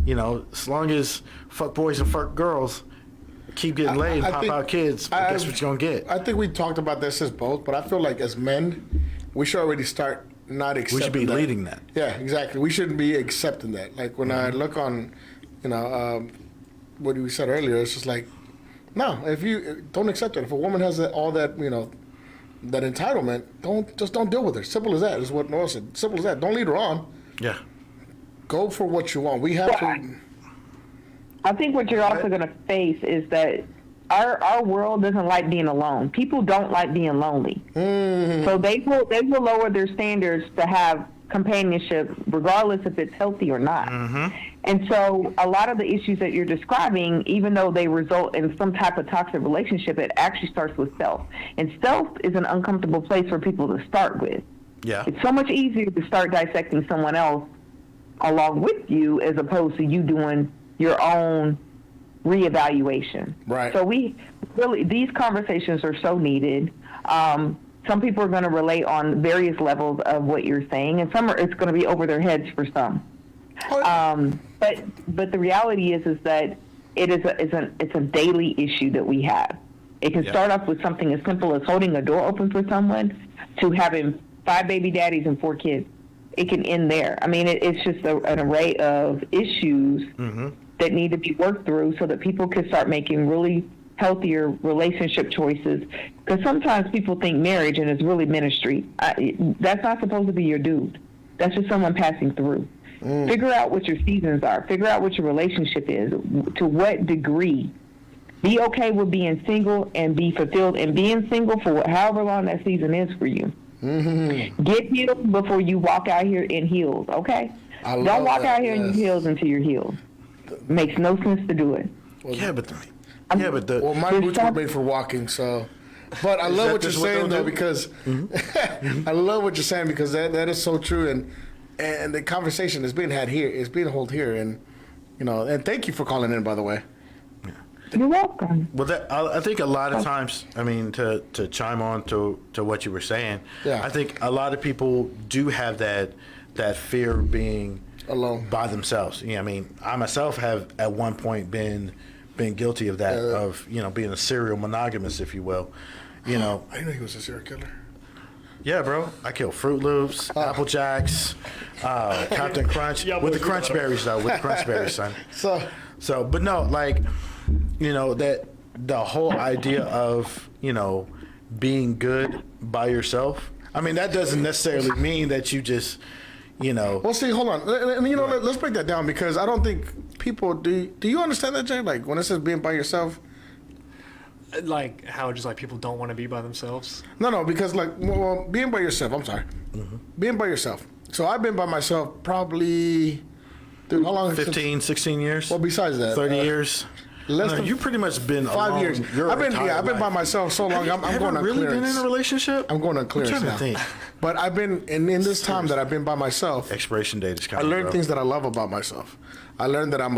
as long as fuck boys and fuck girls keep getting laid and pop out kids, guess what you're going to get? I think we talked about this as both, but I feel like as men, we should already start not accepting We should be that. leading that. Yeah, exactly. We shouldn't be accepting that. Like when I look on, what we said earlier, it's just like, no, if you don't accept it. If a woman has all that, that entitlement, don't deal with her. Simple as that is what Noah said. Simple as that. Don't lead her on. Yeah. Go for what you want. We have to. I think what you're also going to face is that our world doesn't like being alone. People don't like being lonely. So they will lower their standards to have companionship, regardless if it's healthy or not. And so a lot of the issues that you're describing, even though they result in some type of toxic relationship, it actually starts with self. And self is an uncomfortable place for people to start with. Yeah. It's so much easier to start dissecting someone else along with you as opposed to you doing your own reevaluation. Right. So these conversations are so needed. Some people are going to relate on various levels of what you're saying, and it's going to be over their heads for some. But the reality is that it's a daily issue that we have. It can start off with something as simple as holding a door open for someone to having 5 baby daddies and 4 kids. It can end there. I mean, it's just an array of issues that need to be worked through so that people can start making really healthier relationship choices. Because sometimes people think marriage and it's really ministry. That's not supposed to be your dude. That's just someone passing through. Figure out what your seasons are. Figure out what your relationship is. To what degree. Be okay with being single and be fulfilled in being single for however long that season is for you. Get healed before you walk out here in heels, okay? Don't walk out here in your heels until you're healed. Makes no sense to do it. Well, my boots were made for walking, so. But I love what you're saying though, because I love what you're saying because that is so true, and the conversation is being had here, is being held here, and and thank you for calling in, by the way. You're welcome. Well, I think a lot of times, I mean, to chime on to what you were saying, I think a lot of people do have that fear of being alone by themselves. I mean, I myself have at one point been guilty of that, of being a serial monogamist, if you will. I didn't know he was a serial killer. Yeah, bro. I kill Fruit Loops, Apple Jacks, Captain Crunch with the Crunch Berries though. With the Crunch Berries, son. So, but no, like. That the whole idea of, being good by yourself. I mean, that doesn't necessarily mean that you just, you know. Well, see, hold on. Let's break that down because I don't think people do. Do you understand that, Jay? Like when it says being by yourself. Like how just like people don't want to be by themselves. No, because like being by yourself. I'm sorry, being by yourself. So I've been by myself probably. Dude, how long? 15, 16 years. Well, besides that, 30 years. You pretty much been 5 years. I've been by myself so long. I'm going on really clearance. Been in a relationship? I'm going on clearance I'm trying now. to think. But I've been in this time that I've been by myself. Expiration date is coming. I learned things that I love about myself. I learned that I'm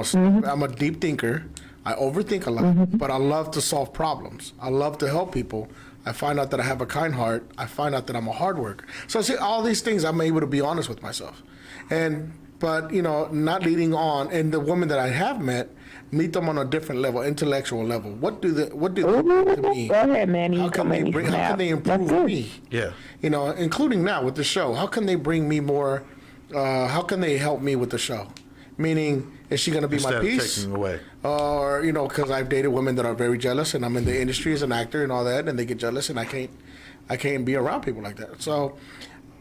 a deep thinker. I overthink a lot, but I love to solve problems. I love to help people. I find out that I have a kind heart. I find out that I'm a hard worker. So see, all these things I'm able to be honest with myself. But not leading on, and the women that I have met, meet them on a different level, intellectual level. What do they bring to me? Go ahead, Manny. How can they improve me? Yeah. Including now with the show. How can they bring me more? How can they help me with the show? Meaning, is she going to be Instead my piece? Taking away. Or because I've dated women that are very jealous, and I'm in the industry as an actor and all that, and they get jealous, and I can't be around people like that. So,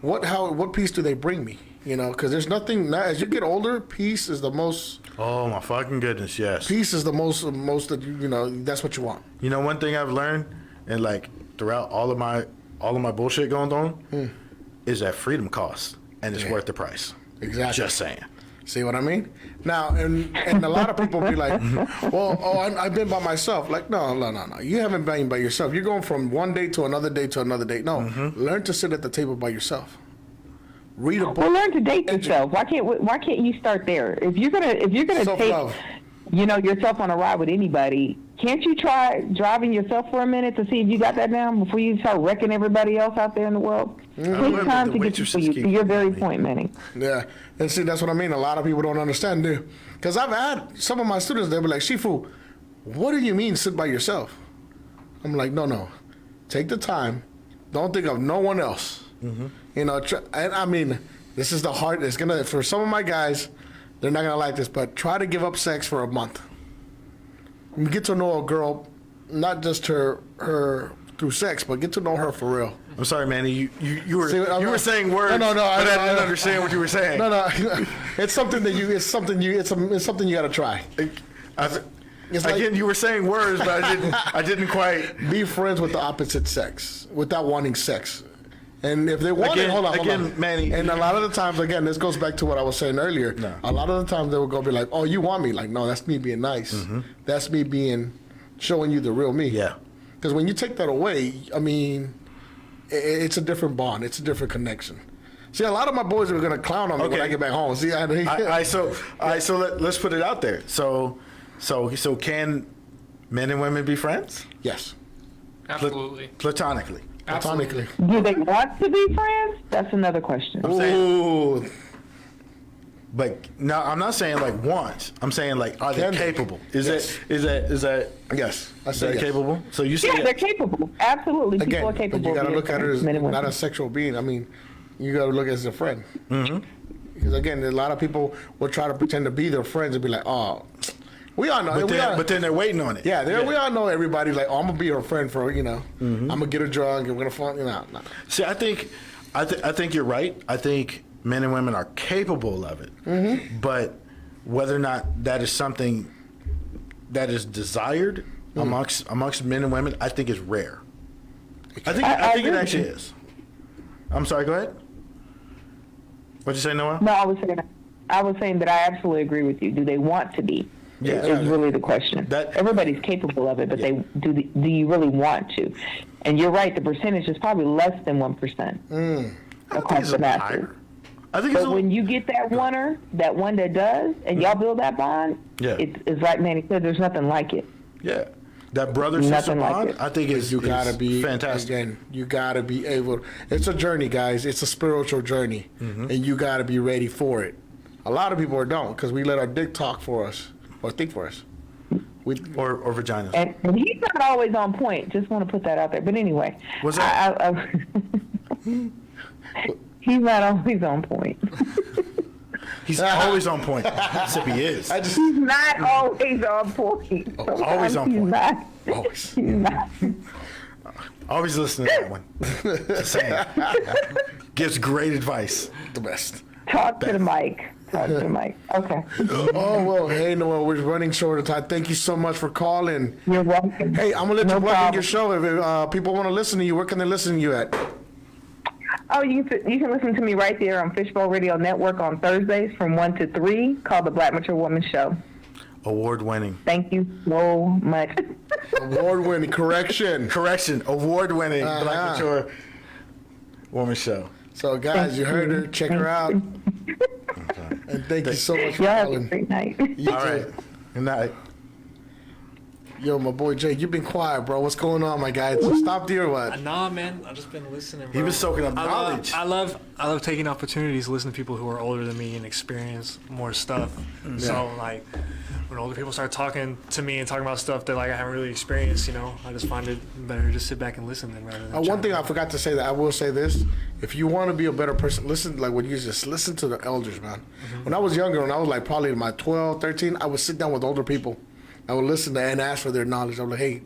what piece do they bring me? Because there's nothing. As you get older, peace is the most. Oh my fucking goodness, yes. Peace is the most that that's what you want. One thing I've learned, and like throughout all of my bullshit going on, is that freedom costs, and it's worth the price. Exactly. Just saying. See what I mean? Now, and a lot of people be like, I've been by myself. Like, no. You haven't been by yourself. You're going from one date to another date to another date. No, learn to sit at the table by yourself. Read a book. Well, learn to date yourself. Why can't you start there? If you're gonna Self-love. take, yourself on a ride with anybody, can't you try driving yourself for a minute to see if you got that down before you start wrecking everybody else out there in the world? Take time to get to you. To your very point, Manny. Yeah, and see, that's what I mean. A lot of people don't understand, dude. Because I've had some of my students, they'll be like, Shifu, what do you mean sit by yourself? I'm like, no. Take the time. Don't think of no one else. And I mean, this is the hard. It's gonna for some of my guys, they're not gonna like this, but try to give up sex for a month. You get to know a girl, not just her through sex, but get to know her for real. I'm sorry, Manny. You were saying words. No. I didn't understand what you were saying. No. It's something that it's something you got to try. Again, you were saying words, but I didn't quite be friends with the opposite sex without wanting sex. And if they want it, hold on. Manny. And a lot of the times, again, this goes back to what I was saying earlier. No. A lot of the times they will go be like, "Oh, you want me?" Like, no, that's me being nice. That's me showing you the real me. Yeah. Because when you take that away, I mean, it's a different bond. It's a different connection. See, a lot of my boys are gonna clown on me when I get back home. See, so let's put it out there. So can men and women be friends? Yes. Absolutely. Platonically. Platonically. Do they want to be friends? That's another question. But no, I'm not saying like want. I'm saying like are they capable? Is that yes? I say yes. Capable. So you say they're capable. Absolutely, again, people are capable. You got to look at her as not a sexual being. I mean, you got to look as a friend. Because again, a lot of people will try to pretend to be their friends and be like, oh. We all know, but then they're waiting on it. Yeah, we all know everybody. Like, I'm gonna be her friend for I'm gonna get her drunk and we're gonna fun. No. See, I think you're right. I think men and women are capable of it, but whether or not that is something that is desired amongst men and women, I think is rare. I think it actually is. I'm sorry. Go ahead. What'd you say, Noah? No, I was saying that I absolutely agree with you. Do they want to be? Yeah, is really the question. Everybody's capable of it, but do you really want to? And you're right. The percentage is probably less than 1% across the masses. But when you get that one that does, and y'all build that bond, it's like Manny said. There's nothing like it. Yeah, that brother sister bond. I think you gotta be fantastic. Again, you gotta be able. It's a journey, guys. It's a spiritual journey, and you gotta be ready for it. A lot of people don't because we let our dick talk for us. Or think for us. Or vaginas. And he's not always on point. Just want to put that out there. But anyway. What's that? He's not always on point. He's always on point. Except he is. He's not always on point. Always on point. Always. He's not. Always listening to that one. Just saying. Gives great advice. The best. Talk to the mic. Talk to the mic. Okay. Oh, well, hey, Noel, we're running short of time. Thank you so much for calling. You're welcome. Hey, I'm going to let you plug in problem. your show. If people want to listen to you, where can they listen to you at? Oh, you can listen to me right there on Fishbowl Radio Network on Thursdays from 1 to 3, called The Black Mature Woman Show. Award-winning. Thank you so much. Award-winning. Correction. Award-winning Black Mature Woman Show. So, guys, you heard her. Check her out. And thank you so much for calling. Have a great night. You All too. right. Good night. Yo, my boy Jay, you've been quiet, bro. What's going on, my guy? Stop there or what? Nah, man. I've just been listening, bro. He was soaking up knowledge. I love taking opportunities to listen to people who are older than me and experience more stuff. Yeah. So, like, when older people start talking to me and talking about stuff that, like, I haven't really experienced, you know, I just find it better to just sit back and listen than rather than One thing I forgot to say that I will say this. If you want to be a better person, listen, like what you just listen to the elders, man. When I was younger, when I was like probably in my 12, 13, I would sit down with older people. I would listen to and ask for their knowledge. I was like, hey,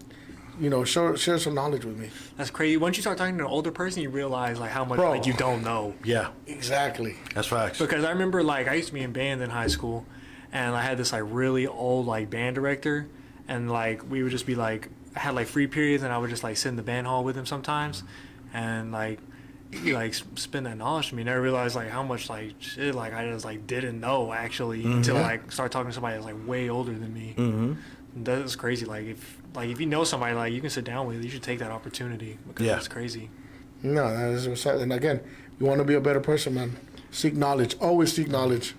you know, share some knowledge with me. That's crazy. Once you start talking to an older person, you realize, like, how much, Bro. like, you don't know. Yeah. Exactly. That's facts. Because I remember, like, I used to be in band in high school, and I had this, like, really old, like, band director, and, like, we would just be, like, I had, like, free periods, and I would just, like, sit in the band hall with him sometimes, and, like, he, like, spend that knowledge to me, and I realized, like, how much, like, shit, like, I just, like, didn't know, actually, until, like, start talking to somebody that's, like, way older than me. Mm-hmm. That's crazy. Like, if you know somebody, like, you can sit down with, you should take that opportunity, because it's crazy. No, that is what's up. And again, you want to be a better person, man. Seek knowledge. Always seek knowledge.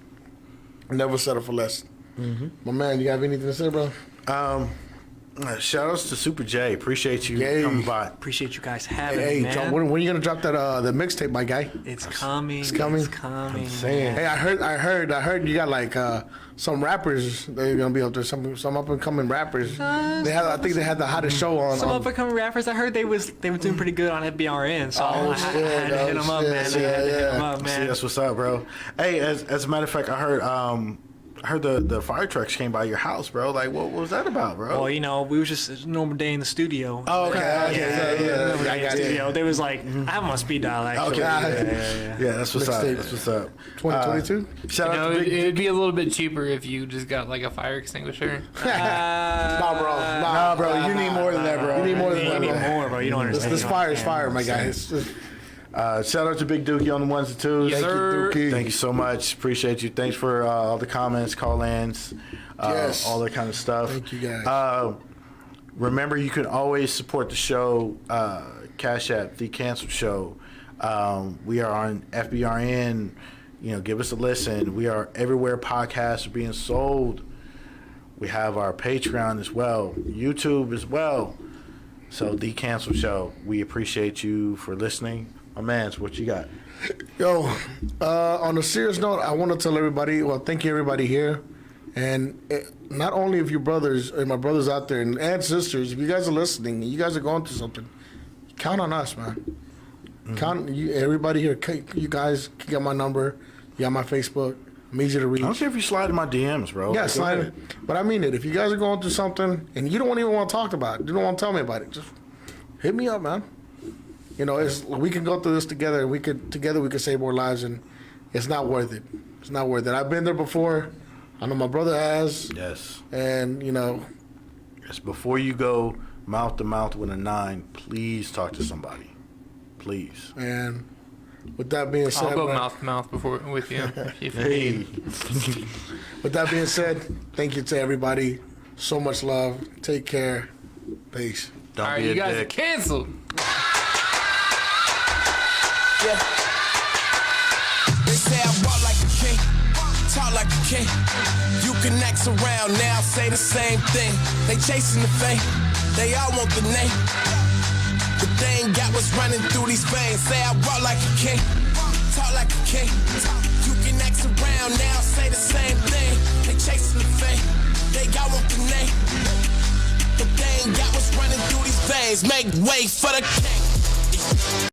Never settle for less. Mm-hmm. My man, you have anything to say, bro? Shout outs to Super J. Appreciate you coming by. Appreciate you guys having me, Hey, man. John, when are you gonna drop that the mixtape, my guy? It's coming. It's coming. It's coming. I'm saying. Hey, I heard you got like some rappers. They're gonna be up there. Some up and coming rappers. I think they had the hottest show on. Some up and coming rappers. I heard they were doing pretty good on FBRN. So I had to hit them up, man. I had to hit them up, man. See, that's what's up, bro. Hey, as a matter of fact, I heard the fire trucks came by your house, bro. Like, what was that about, bro? Well, you know, we was just a normal day in the studio. Oh, okay. Yeah. In the studio. They was like, I have them on speed dial, actually. Okay. Yeah, that's what's up. That's what's up. 2022? Shout out to Big it'd be a little bit cheaper if you just got like a fire extinguisher. Nah, bro. Nah, bro. You need more than that, bro. You need more than that, You bro. need more, bro. You don't understand. This fire is fire, my guy. It's just, shout out to Big Dookie on the ones and twos. Yes, sir. Thank you so much. Appreciate you. Thanks for all the comments, call-ins, Yes. all that kind of stuff. Thank you, guys. Remember, you can always support the show. Cash App, The Canceled Show. We are on FBRN. You know, give us a listen. We are everywhere podcasts are being sold. We have our Patreon as well, YouTube as well. So, The Canceled Show. We appreciate you for listening. My man's, what you got? Yo, on a serious note, I want to tell everybody, thank you everybody here. And not only if you brothers and my brothers out there and sisters, if you guys are listening and you guys are going through something, count on us, man. Mm-hmm. Everybody here, you guys got my number, you got my Facebook. I'm easy to reach. I don't care if you slide in my DMs, bro. Yeah, slide it. But I mean it. If you guys are going through something and you don't even want to talk about it, you don't want to tell me about it, just hit me up, man. You know, we can go through this together. We could save more lives, and it's not worth it. It's not worth it. I've been there before. I know my brother has. Yes. And you know. Yes. Before you go mouth to mouth with a 9, please talk to somebody. Please. And with that being said, I'll go mouth to mouth with you if you need. With that being said, thank you to everybody. So much love. Take care. Peace. Don't All right, be you a guys dick. are canceled. Yeah. They say I walk like a king, talk like a king. You can act around now, say the same thing. They chasing the fame, they all want the name. But they ain't got what's running through these veins. Say I walk like a king, talk like a king. You can act around now, say the same thing. They chasing the fame, they all want the name. But they ain't got what's running through these veins. Make way for the king.